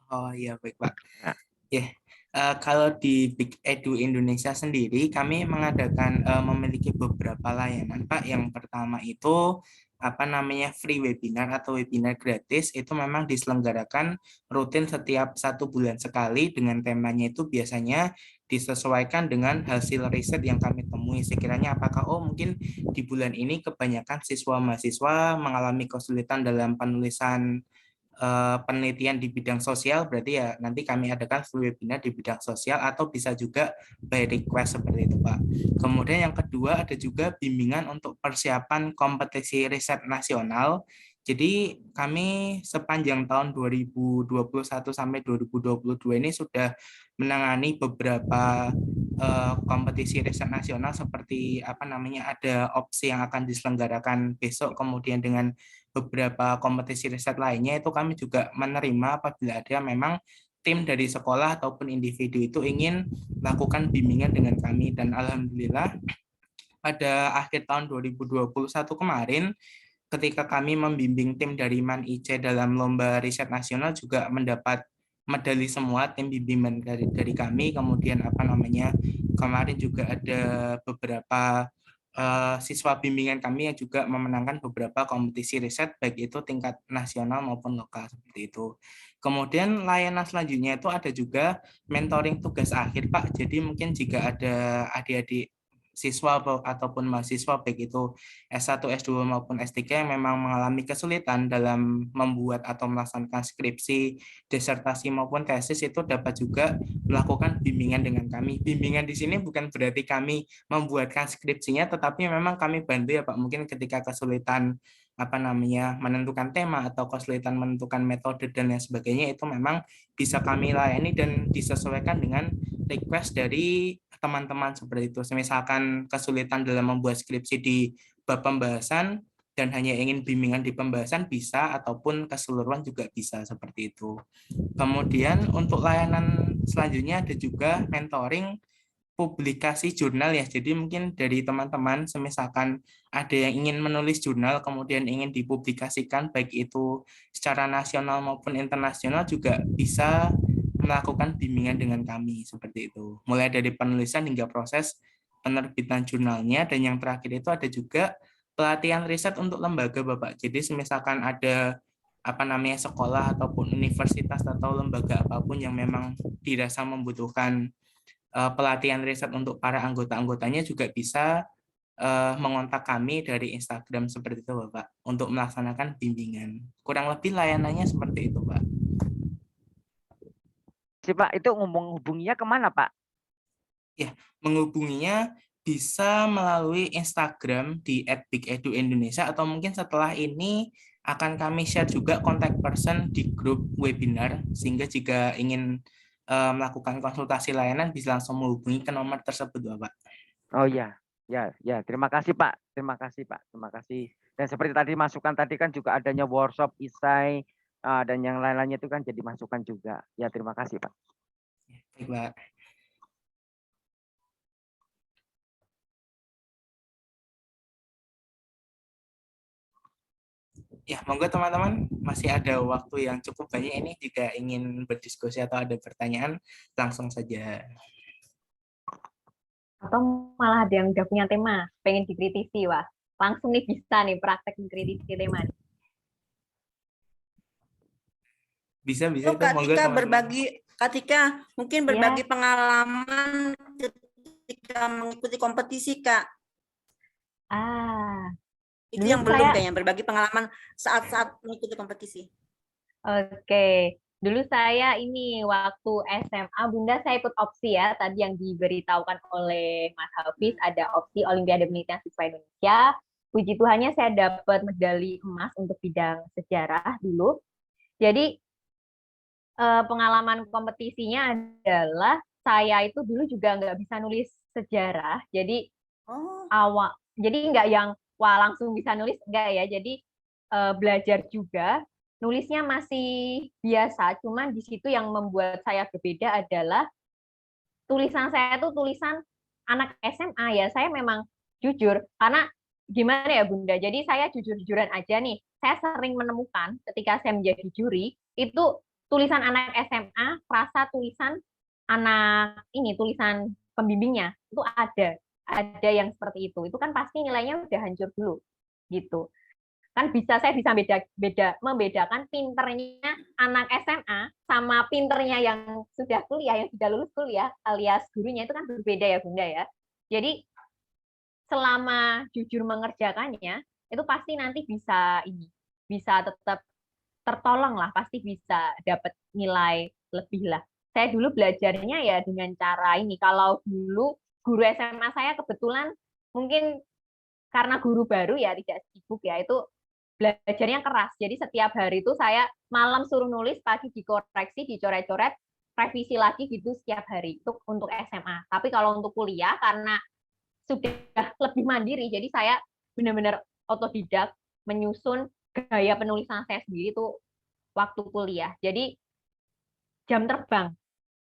Speaker 1: Oh iya, baik Pak. Ya, kalau di Big Edu Indonesia sendiri, kami mengadakan memiliki beberapa layanan Pak. Yang pertama itu free webinar atau webinar gratis, itu memang diselenggarakan rutin setiap 1 bulan sekali dengan temanya itu biasanya disesuaikan dengan hasil riset yang kami temui. Sekiranya apakah mungkin di bulan ini kebanyakan siswa mahasiswa mengalami kesulitan dalam penulisan penelitian di bidang sosial, berarti ya nanti kami adakan free webinar di bidang sosial, atau bisa juga by request seperti itu Pak. Kemudian yang kedua ada juga bimbingan untuk persiapan kompetisi riset nasional. Jadi kami sepanjang tahun 2021 sampai 2022 ini sudah menangani beberapa kompetisi riset nasional seperti ada opsi yang akan diselenggarakan besok, kemudian dengan beberapa kompetisi riset lainnya itu kami juga menerima apabila ada memang tim dari sekolah ataupun individu itu ingin melakukan bimbingan dengan kami. Dan alhamdulillah pada akhir tahun 2021 kemarin ketika kami membimbing tim dari MAN IC dalam lomba riset nasional juga mendapat medali semua tim bimbingan dari kami. Kemudian kemarin juga ada beberapa siswa bimbingan kami yang juga memenangkan beberapa kompetisi riset baik itu tingkat nasional maupun lokal seperti itu. Kemudian layanan selanjutnya itu ada juga mentoring tugas akhir, Pak. Jadi mungkin jika ada adik-adik siswa ataupun mahasiswa baik itu S1, S2 maupun S3 yang memang mengalami kesulitan dalam membuat atau melaksanakan skripsi, disertasi maupun tesis, itu dapat juga melakukan bimbingan dengan kami. Bimbingan di sini bukan berarti kami membuatkan skripsinya, tetapi memang kami bantu ya Pak, mungkin ketika kesulitan menentukan tema atau kesulitan menentukan metode dan lain sebagainya, itu memang bisa kami layani dan disesuaikan dengan request dari teman-teman seperti itu. Misalkan kesulitan dalam membuat skripsi di bab pembahasan dan hanya ingin bimbingan di pembahasan bisa, ataupun keseluruhan juga bisa seperti itu. Kemudian untuk layanan selanjutnya ada juga mentoring publikasi jurnal ya. Jadi mungkin dari teman-teman semisalkan ada yang ingin menulis jurnal kemudian ingin dipublikasikan baik itu secara nasional maupun internasional, juga bisa melakukan bimbingan dengan kami seperti itu. Mulai dari penulisan hingga proses penerbitan jurnalnya. Dan yang terakhir itu ada juga pelatihan riset untuk lembaga Bapak. Jadi misalkan ada sekolah ataupun universitas atau lembaga apapun yang memang dirasa membutuhkan pelatihan riset untuk para anggota-anggotanya, juga bisa mengontak kami dari Instagram seperti itu Bapak untuk melaksanakan bimbingan. Kurang lebih layanannya seperti itu Pak.
Speaker 4: Pak, itu menghubunginya kemana Pak?
Speaker 1: Ya, menghubunginya bisa melalui Instagram di @bigeduindonesia, atau mungkin setelah ini akan kami share juga kontak person di grup webinar, sehingga jika ingin melakukan konsultasi layanan bisa langsung menghubungi ke nomor tersebut Bapak.
Speaker 4: Oh ya, ya. Terima kasih Pak. Terima kasih. Dan seperti tadi masukan tadi kan juga adanya workshop, isai dan yang lain-lainnya itu kan jadi masukan juga. Ya, terima kasih Pak.
Speaker 1: Baik Pak. Ya, monggo teman-teman, masih ada waktu yang cukup banyak ini. Jika ingin berdiskusi atau ada pertanyaan, langsung saja.
Speaker 2: Atau malah ada yang udah punya tema, pengen dikritisi, wah. Langsung nih bisa nih praktek mengkritisi tema nih.
Speaker 1: Bisa
Speaker 3: Itu
Speaker 1: itu, monggo teman-teman.
Speaker 3: Katika mungkin berbagi pengalaman ketika mengikuti kompetisi, Kak. Itu yang belum kayaknya, berbagi pengalaman saat-saat mengikuti kompetisi.
Speaker 2: Oke. Dulu saya ini waktu SMA, Bunda, saya ikut opsi ya. Tadi yang diberitahukan oleh Mas Hafiz, ada opsi Olimpiade Penelitian Siswa Indonesia. Puji Tuhannya saya dapat medali emas untuk bidang sejarah dulu. Jadi pengalaman kompetisinya adalah saya itu dulu juga nggak bisa nulis sejarah. Jadi jadi nggak yang wah langsung bisa nulis, enggak ya. Jadi belajar juga. Nulisnya masih biasa, cuman di situ yang membuat saya berbeda adalah tulisan saya tuh tulisan anak SMA ya. Saya memang jujur, karena gimana ya Bunda, jadi saya jujur-jujuran aja nih, saya sering menemukan ketika saya menjadi juri, itu tulisan anak SMA, rasa tulisan anak ini, tulisan pembimbingnya, itu ada yang seperti itu kan pasti nilainya udah hancur dulu, gitu. Kan saya bisa membedakan pinternya anak SMA sama pinternya yang sudah kuliah, yang sudah lulus kuliah alias gurunya, itu kan berbeda ya Bunda ya. Jadi selama jujur mengerjakannya itu pasti nanti bisa tetap tertolong lah, pasti bisa dapat nilai lebih lah. Saya dulu belajarnya ya dengan cara ini. Kalau dulu guru SMA saya kebetulan mungkin karena guru baru ya, tidak sibuk ya, itu belajarnya keras. Jadi setiap hari itu saya malam suruh nulis, pagi dikoreksi, dicoret-coret, revisi lagi gitu setiap hari. Itu untuk SMA. Tapi kalau untuk kuliah, karena sudah lebih mandiri, jadi saya benar-benar otodidak menyusun gaya penulisan saya sendiri itu waktu kuliah. Jadi jam terbang.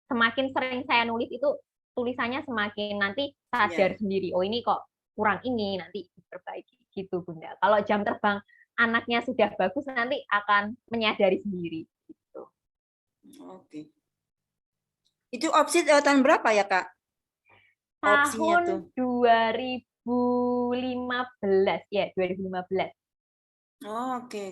Speaker 2: Semakin sering saya nulis itu tulisannya semakin nanti sadar sendiri. Oh ini kok kurang ini, nanti diperbaiki gitu Bunda. Kalau jam terbang anaknya sudah bagus nanti akan menyadari sendiri gitu.
Speaker 3: Oke. Itu opsi tahun berapa ya, Kak? Opsinya tuh.
Speaker 2: Tahun 2015 ya, 2015.
Speaker 3: Oh, oke.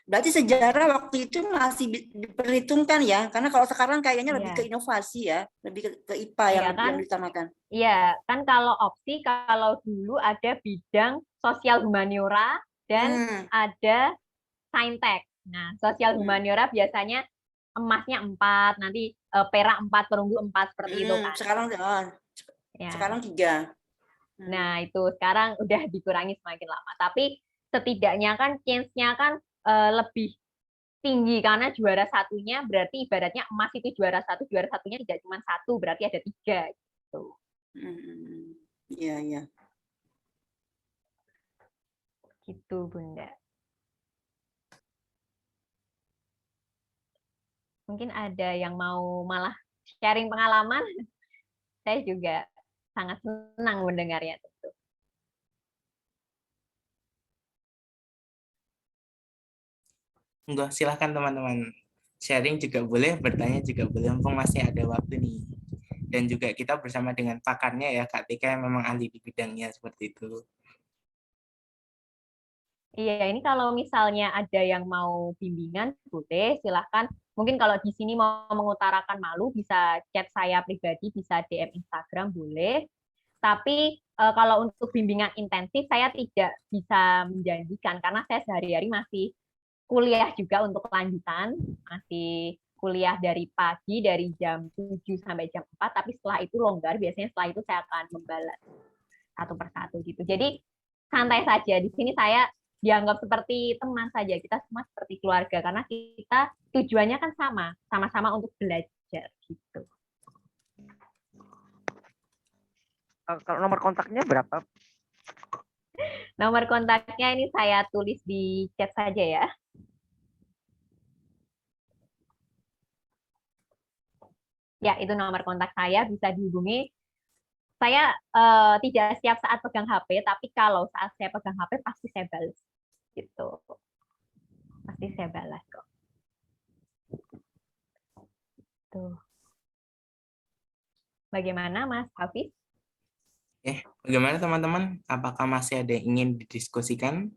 Speaker 3: Berarti sejarah waktu itu masih diperhitungkan ya, karena kalau sekarang kayaknya lebih
Speaker 2: Iya.
Speaker 3: ke inovasi ya, lebih ke IPA
Speaker 2: Iya
Speaker 3: yang
Speaker 2: kan?
Speaker 3: ditamakan.
Speaker 2: Iya, kan kalau opsi, kalau dulu ada bidang sosial humaniora dan ada saintek. Nah, sosial humaniora biasanya emasnya 4, nanti perak 4, perunggu 4, seperti itu kan.
Speaker 3: Sekarang
Speaker 2: Ya.
Speaker 3: 3.
Speaker 2: Nah, itu sekarang udah dikurangi semakin lama. Tapi setidaknya kan chance-nya kan lebih tinggi karena juara satunya berarti ibaratnya emas itu juara satunya tidak cuma 1, berarti ada 3 gitu.
Speaker 3: Iya.
Speaker 2: Gitu, Bunda. Mungkin ada yang mau malah sharing pengalaman. Saya juga sangat senang mendengarnya.
Speaker 1: Enggak, silahkan teman-teman. Sharing juga boleh, bertanya juga boleh, mumpung masih ada waktu nih. Dan juga kita bersama dengan pakarnya ya, Kak Tika yang memang ahli di bidangnya seperti itu.
Speaker 2: Iya, ini kalau misalnya ada yang mau bimbingan, boleh, silahkan. Mungkin kalau di sini mau mengutarakan malu, bisa chat saya pribadi, bisa DM Instagram, boleh. Tapi kalau untuk bimbingan intensif, saya tidak bisa menjanjikan, karena saya sehari-hari masih kuliah juga untuk lanjutan, masih kuliah dari pagi, dari jam 7 sampai jam 4, tapi setelah itu longgar, biasanya setelah itu saya akan membalas satu persatu gitu. Jadi santai saja, di sini saya dianggap seperti teman saja, kita semua seperti keluarga, karena kita tujuannya kan sama-sama untuk belajar gitu.
Speaker 4: Kalau nomor kontaknya berapa?
Speaker 2: Nomor kontaknya ini saya tulis di chat saja ya. Ya, itu nomor kontak saya, bisa dihubungi. Saya tidak setiap saat pegang HP, tapi kalau saat saya pegang HP pasti saya balas. Gitu. Pasti saya balas kok. Tuh. Bagaimana Mas Hafiz?
Speaker 1: Bagaimana teman-teman? Apakah masih ada yang ingin didiskusikan?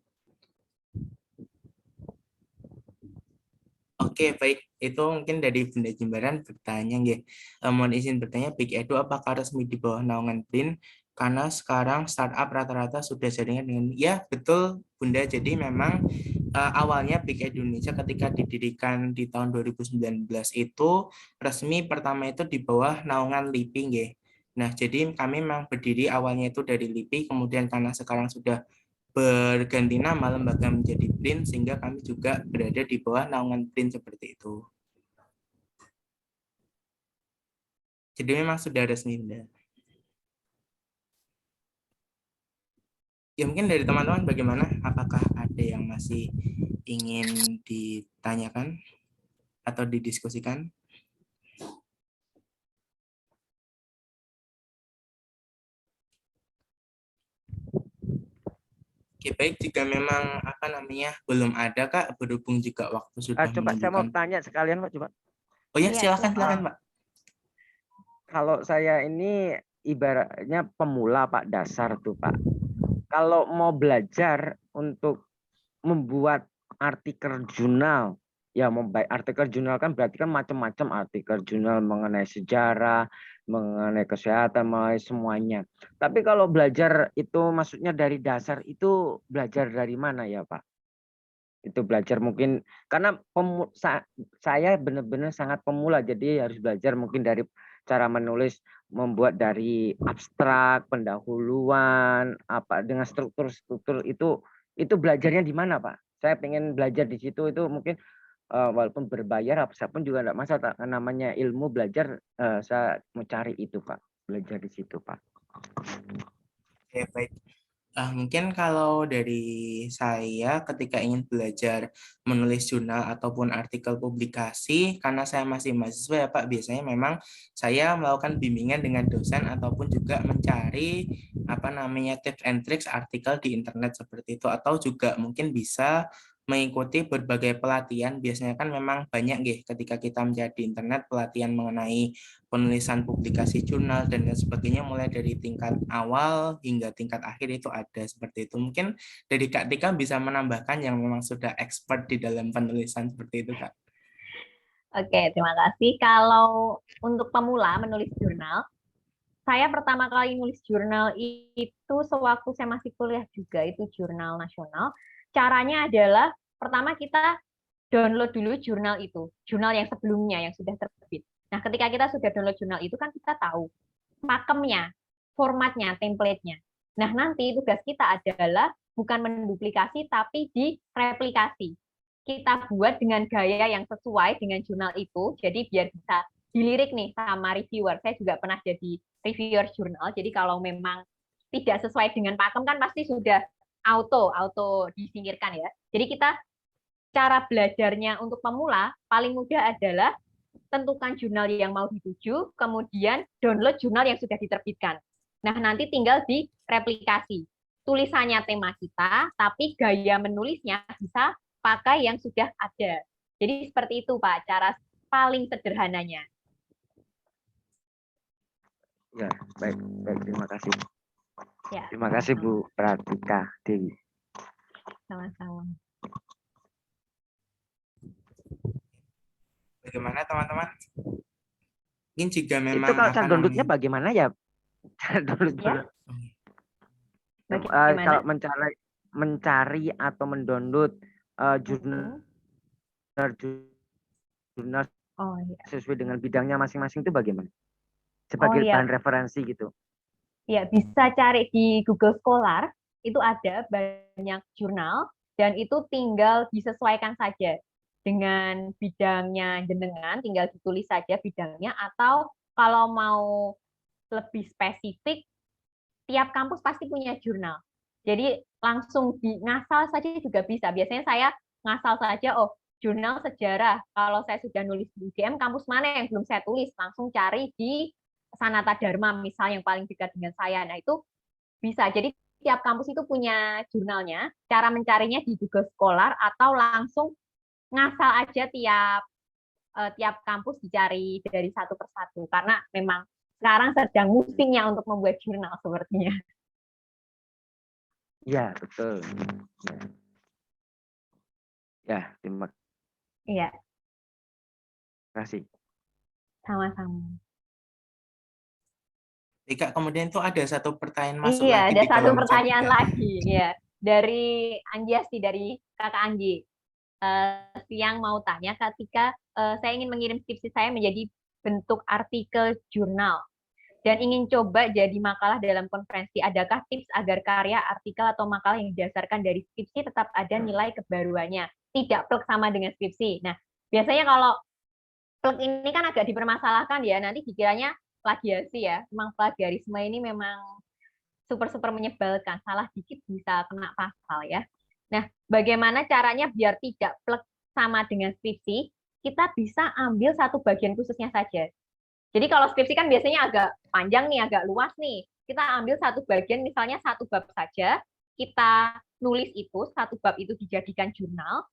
Speaker 1: Oke, baik. Itu mungkin dari Bunda Jimbaran bertanya, nggih. Mohon izin bertanya, Big Edu apakah resmi di bawah naungan BRIN? Karena sekarang startup rata-rata sudah jaringan dengan, ya betul Bunda, jadi memang awalnya Big Edu Indonesia ketika didirikan di tahun 2019 itu resmi pertama itu di bawah naungan LIPI, nggih. Nah, jadi kami memang berdiri awalnya itu dari LIPI, kemudian karena sekarang sudah berganti nama lembaga menjadi BRIN, sehingga kami juga berada di bawah naungan BRIN seperti itu. Jadi memang sudah resmi, Bunda. Ya mungkin dari teman-teman bagaimana? Apakah ada yang masih ingin ditanyakan atau didiskusikan? Oke, baik, jika memang belum ada Kak, berhubung juga waktu sudah
Speaker 4: Coba saya mau
Speaker 1: menunjukkan.
Speaker 4: tanya sekalian Pak, coba.
Speaker 1: Oh ya,
Speaker 2: Iya,
Speaker 1: silakan Pak.
Speaker 4: Kalau saya ini ibaratnya pemula Pak, dasar tuh Pak. Kalau mau belajar untuk membuat artikel jurnal, ya membaik artikel jurnal kan berarti kan macam-macam artikel jurnal mengenai sejarah, mengenai kesehatan, mengenai semuanya. Tapi kalau belajar itu maksudnya dari dasar itu belajar dari mana ya Pak? Itu belajar mungkin karena saya benar-benar sangat pemula, jadi harus belajar mungkin dari cara menulis, membuat dari abstrak, pendahuluan, apa dengan struktur-struktur itu belajarnya di mana Pak? Saya pengen belajar di situ, itu mungkin walaupun berbayar apapun juga enggak masalah, namanya ilmu belajar, saya mau cari itu Pak, belajar di situ Pak.
Speaker 1: Oke, baik. Mungkin kalau dari saya ketika ingin belajar menulis jurnal ataupun artikel publikasi, karena saya masih mahasiswa ya Pak, biasanya memang saya melakukan bimbingan dengan dosen ataupun juga mencari tips and tricks artikel di internet seperti itu, atau juga mungkin bisa mengikuti berbagai pelatihan. Biasanya kan memang banyak nggih ketika kita mencari di internet pelatihan mengenai penulisan publikasi jurnal dan lain sebagainya, mulai dari tingkat awal hingga tingkat akhir itu ada seperti itu. Mungkin dari Kak Tika bisa menambahkan yang memang sudah expert di dalam penulisan seperti itu, Kak.
Speaker 2: Oke, terima kasih. Kalau untuk pemula menulis jurnal, saya pertama kali nulis jurnal itu sewaktu saya masih kuliah juga, itu jurnal nasional. Caranya adalah pertama kita download dulu jurnal itu, jurnal yang sebelumnya yang sudah terbit. Nah, ketika kita sudah download jurnal itu kan kita tahu pakemnya, formatnya, template-nya. Nah, nanti tugas kita adalah bukan menduplikasi tapi direplikasi. Kita buat dengan gaya yang sesuai dengan jurnal itu, jadi biar bisa dilirik nih sama reviewer. Saya juga pernah jadi reviewer jurnal, jadi kalau memang tidak sesuai dengan pakem kan pasti sudah auto disingkirkan ya. Jadi kita cara belajarnya untuk pemula paling mudah adalah tentukan jurnal yang mau dituju, kemudian download jurnal yang sudah diterbitkan. Nah, nanti tinggal direplikasi. Tulisannya tema kita, tapi gaya menulisnya bisa pakai yang sudah ada. Jadi seperti itu, Pak, cara paling sederhananya.
Speaker 4: Ya, baik, terima kasih.
Speaker 2: Ya,
Speaker 4: Terima kasih Bu Pratika Dewi.
Speaker 2: sama-sama.
Speaker 1: Bagaimana teman-teman? Mungkin jika memang
Speaker 4: Itu kalau cara downloadnya
Speaker 1: namanya-
Speaker 4: bagaimana ya? Cara download
Speaker 2: Ya.
Speaker 4: kalau
Speaker 2: Bagaimana?
Speaker 4: mencari atau mendownload jurnal
Speaker 2: Oh, iya.
Speaker 4: sesuai dengan bidangnya masing-masing itu bagaimana? Sebagai
Speaker 2: iya.
Speaker 4: bahan referensi gitu.
Speaker 2: Ya, bisa cari di Google Scholar, itu ada banyak jurnal, dan itu tinggal disesuaikan saja dengan bidangnya jenengan, tinggal ditulis saja bidangnya, atau kalau mau lebih spesifik, tiap kampus pasti punya jurnal. Jadi langsung ngasal saja juga bisa. Biasanya saya ngasal saja, oh jurnal sejarah, kalau saya sudah nulis di UGM, kampus mana yang belum saya tulis, langsung cari di Sanata Dharma misal yang paling dekat dengan saya. Nah, itu bisa. Jadi tiap kampus itu punya jurnalnya. Cara mencarinya di Google Scholar atau langsung ngasal aja tiap kampus dicari dari satu persatu. Karena memang sekarang sedang musimnya untuk membuat jurnal sepertinya.
Speaker 4: Ya, betul. Ya, terima
Speaker 2: Iya,
Speaker 4: kasih.
Speaker 2: sama-sama.
Speaker 1: Kak, kemudian itu ada satu pertanyaan masuk
Speaker 2: Iya,
Speaker 1: lagi
Speaker 2: ada
Speaker 1: di
Speaker 2: satu
Speaker 1: kolom chat,
Speaker 2: pertanyaan
Speaker 1: Kak.
Speaker 2: lagi. Ya, dari Anjasti, dari Kakak Anggi. Yang mau tanya, ketika saya ingin mengirim skripsi saya menjadi bentuk artikel jurnal dan ingin coba jadi makalah dalam konferensi, adakah tips agar karya, artikel, atau makalah yang didasarkan dari skripsi tetap ada nilai kebaruannya, tidak plek sama dengan skripsi? Nah, biasanya kalau plek ini kan agak dipermasalahkan ya, nanti dikiranya plagiasi ya. Memang plagiarisme ini memang super menyebalkan, salah dikit bisa kena pasal ya. Nah, bagaimana caranya biar tidak plek sama dengan skripsi? Kita bisa ambil satu bagian khususnya saja. Jadi kalau skripsi kan biasanya agak panjang nih, agak luas nih. Kita ambil satu bagian, misalnya satu bab saja, kita nulis itu, satu bab itu dijadikan jurnal,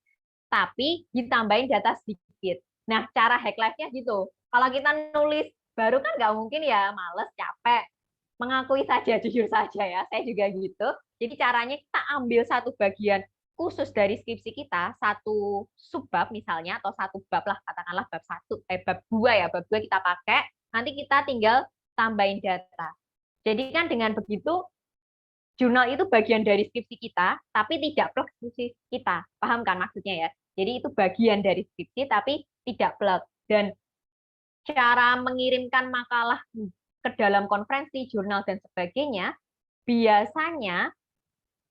Speaker 2: tapi ditambahin data sedikit. Nah, cara hack life-nya gitu. Kalau kita nulis baru kan nggak mungkin ya, males, capek. Mengakui saja, jujur saja ya, saya juga gitu. Jadi caranya kita ambil satu bagian khusus dari skripsi kita, satu subbab misalnya, atau satu bab lah, katakanlah bab 2 ya, bab 2 kita pakai, nanti kita tinggal tambahin data. Jadi kan dengan begitu, jurnal itu bagian dari skripsi kita, tapi tidak plek skripsi kita. Paham kan maksudnya ya? Jadi itu bagian dari skripsi, tapi tidak plek. Dan cara mengirimkan makalah ke dalam konferensi, jurnal, dan sebagainya, biasanya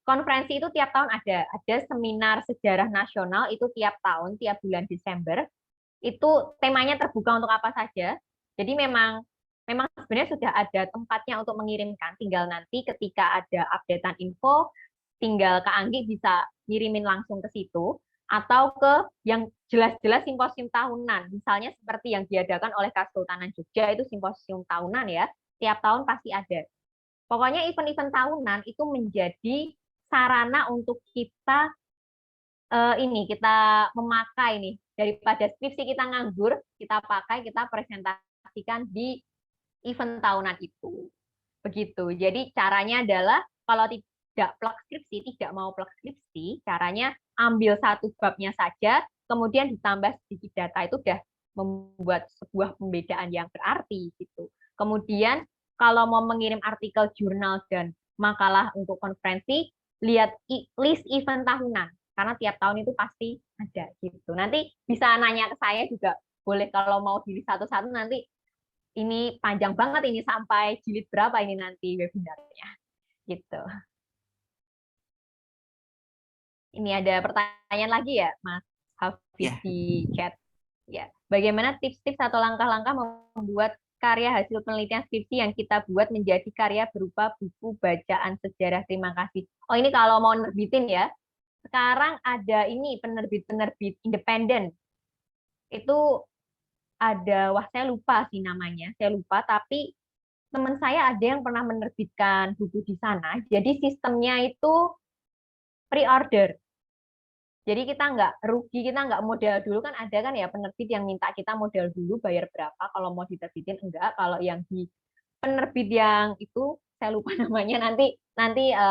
Speaker 2: konferensi itu tiap tahun ada. Ada seminar sejarah nasional itu tiap tahun, tiap bulan Desember. Itu temanya terbuka untuk apa saja. Jadi memang sebenarnya sudah ada tempatnya untuk mengirimkan. Tinggal nanti ketika ada updatean info, tinggal Kak Anggi bisa ngirimin langsung ke situ, atau ke yang jelas-jelas simposium tahunan. Misalnya seperti yang diadakan oleh Kesultanan Jogja, itu simposium tahunan ya, tiap tahun pasti ada. Pokoknya event-event tahunan itu menjadi sarana untuk kita ini kita memakai nih, daripada skripsi kita nganggur, kita pakai, kita presentasikan di event tahunan itu. Begitu. Jadi caranya adalah kalau tidak plug skripsi, tidak mau plug skripsi, caranya ambil satu babnya saja, kemudian ditambah sedikit data, itu udah membuat sebuah pembedaan yang berarti gitu. Kemudian kalau mau mengirim artikel jurnal dan makalah untuk konferensi, lihat list event tahunan, karena tiap tahun itu pasti ada gitu. Nanti bisa nanya ke saya juga boleh, kalau mau di list satu-satu. Nanti ini panjang banget ini, sampai jilid berapa ini nanti webinarnya gitu. Ini ada pertanyaan lagi ya, Mas Hafiz di chat. Ya, bagaimana tips-tips atau langkah-langkah membuat karya hasil penelitian skripsi yang kita buat menjadi karya berupa buku bacaan sejarah? Terima kasih. Oh, ini kalau mau nerbitin ya. Sekarang ada ini penerbit-penerbit independen. Itu ada, wah saya lupa sih namanya, saya lupa, tapi teman saya ada yang pernah menerbitkan buku di sana. Jadi sistemnya itu pre-order. Jadi kita nggak rugi, kita nggak modal dulu, kan ada kan ya penerbit yang minta kita modal dulu, bayar berapa kalau mau diterbitin, enggak. Kalau yang di penerbit yang itu saya lupa namanya, nanti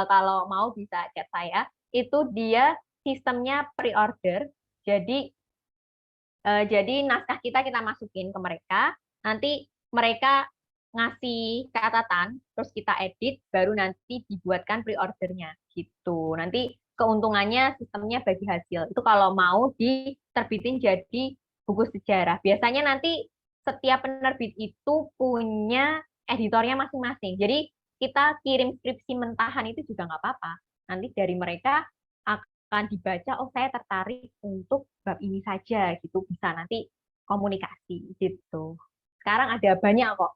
Speaker 2: kalau mau bisa chat saya. Itu dia sistemnya pre-order. Jadi naskah kita masukin ke mereka, nanti mereka ngasih catatan, terus kita edit, baru nanti dibuatkan pre-ordernya gitu. Nanti keuntungannya sistemnya bagi hasil. Itu kalau mau diterbitin jadi buku sejarah. Biasanya nanti setiap penerbit itu punya editornya masing-masing. Jadi kita kirim skripsi mentahan itu juga nggak apa-apa. Nanti dari mereka akan dibaca, oh saya tertarik untuk bab ini saja gitu, bisa nanti komunikasi gitu. Sekarang ada banyak kok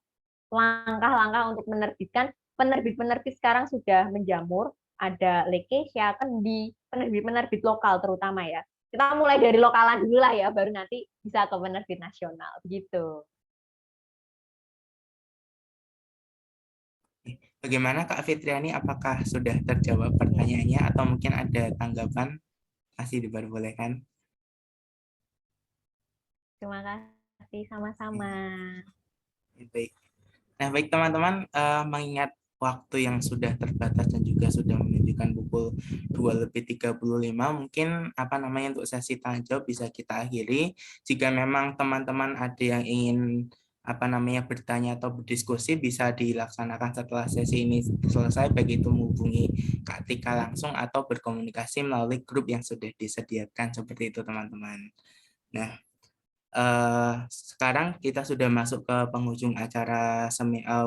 Speaker 2: langkah-langkah untuk menerbitkan. Penerbit-penerbit sekarang sudah menjamur, ada Lekesya, kan di penerbit-penerbit lokal terutama ya. Kita mulai dari lokalan dulu lah ya, baru nanti bisa ke penerbit nasional begitu.
Speaker 1: Bagaimana Kak Fitriani, apakah sudah terjawab pertanyaannya atau mungkin ada tanggapan? Masih diperbolehkan.
Speaker 2: Terima kasih, sama-sama.
Speaker 1: Baik. Nah, baik teman-teman, mengingat waktu yang sudah terbatas dan juga sudah menunjukkan pukul 2:35, mungkin untuk sesi tanya jawab bisa kita akhiri. Jika memang teman-teman ada yang ingin bertanya atau berdiskusi, bisa dilaksanakan setelah sesi ini selesai, baik itu menghubungi Kak Tika langsung atau berkomunikasi melalui grup yang sudah disediakan, seperti itu teman-teman. Nah, sekarang kita sudah masuk ke penghujung acara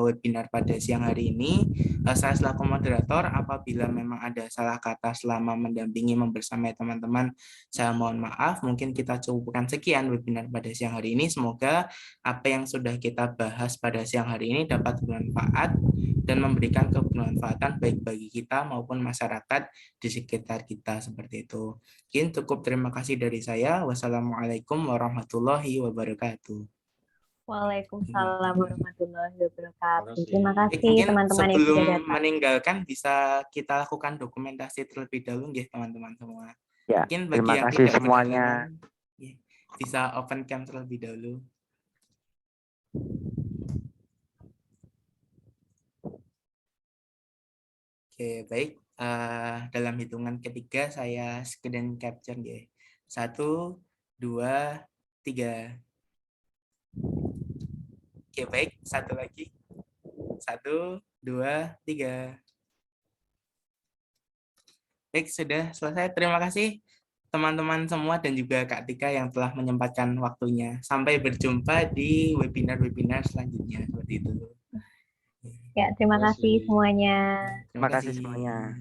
Speaker 1: webinar pada siang hari ini. Saya selaku moderator, apabila memang ada salah kata selama mendampingi membersamai teman-teman, saya mohon maaf. Mungkin kita cukupkan sekian webinar pada siang hari ini. Semoga apa yang sudah kita bahas pada siang hari ini dapat bermanfaat dan memberikan kebermanfaatan baik bagi kita maupun masyarakat di sekitar kita, seperti itu. Mungkin cukup, terima kasih dari saya. Wassalamualaikum warahmatullahi wabarakatuh.
Speaker 2: Waalaikumsalam warahmatullahi wabarakatuh. Terima
Speaker 5: kasih.
Speaker 2: kasih teman-teman yang sudah
Speaker 1: Sebelum
Speaker 2: datang.
Speaker 1: meninggalkan, bisa kita lakukan dokumentasi terlebih dahulu ya teman-teman semua.
Speaker 4: Ya,
Speaker 1: Mungkin bagi
Speaker 4: terima
Speaker 1: yang
Speaker 4: kasih
Speaker 1: tidak
Speaker 4: semuanya.
Speaker 1: berkenan, bisa open cam terlebih dahulu. Oke, baik. Dalam hitungan ketiga saya screen capture ya. 1, 2, 3. Oke, baik. Satu lagi. 1, 2, 3. Baik, sudah selesai. Terima kasih teman-teman semua dan juga Kak Tika yang telah menyempatkan waktunya. Sampai berjumpa di webinar-webinar selanjutnya. Seperti itu.
Speaker 2: Ya, terima kasih semuanya.
Speaker 4: Terima kasih semuanya.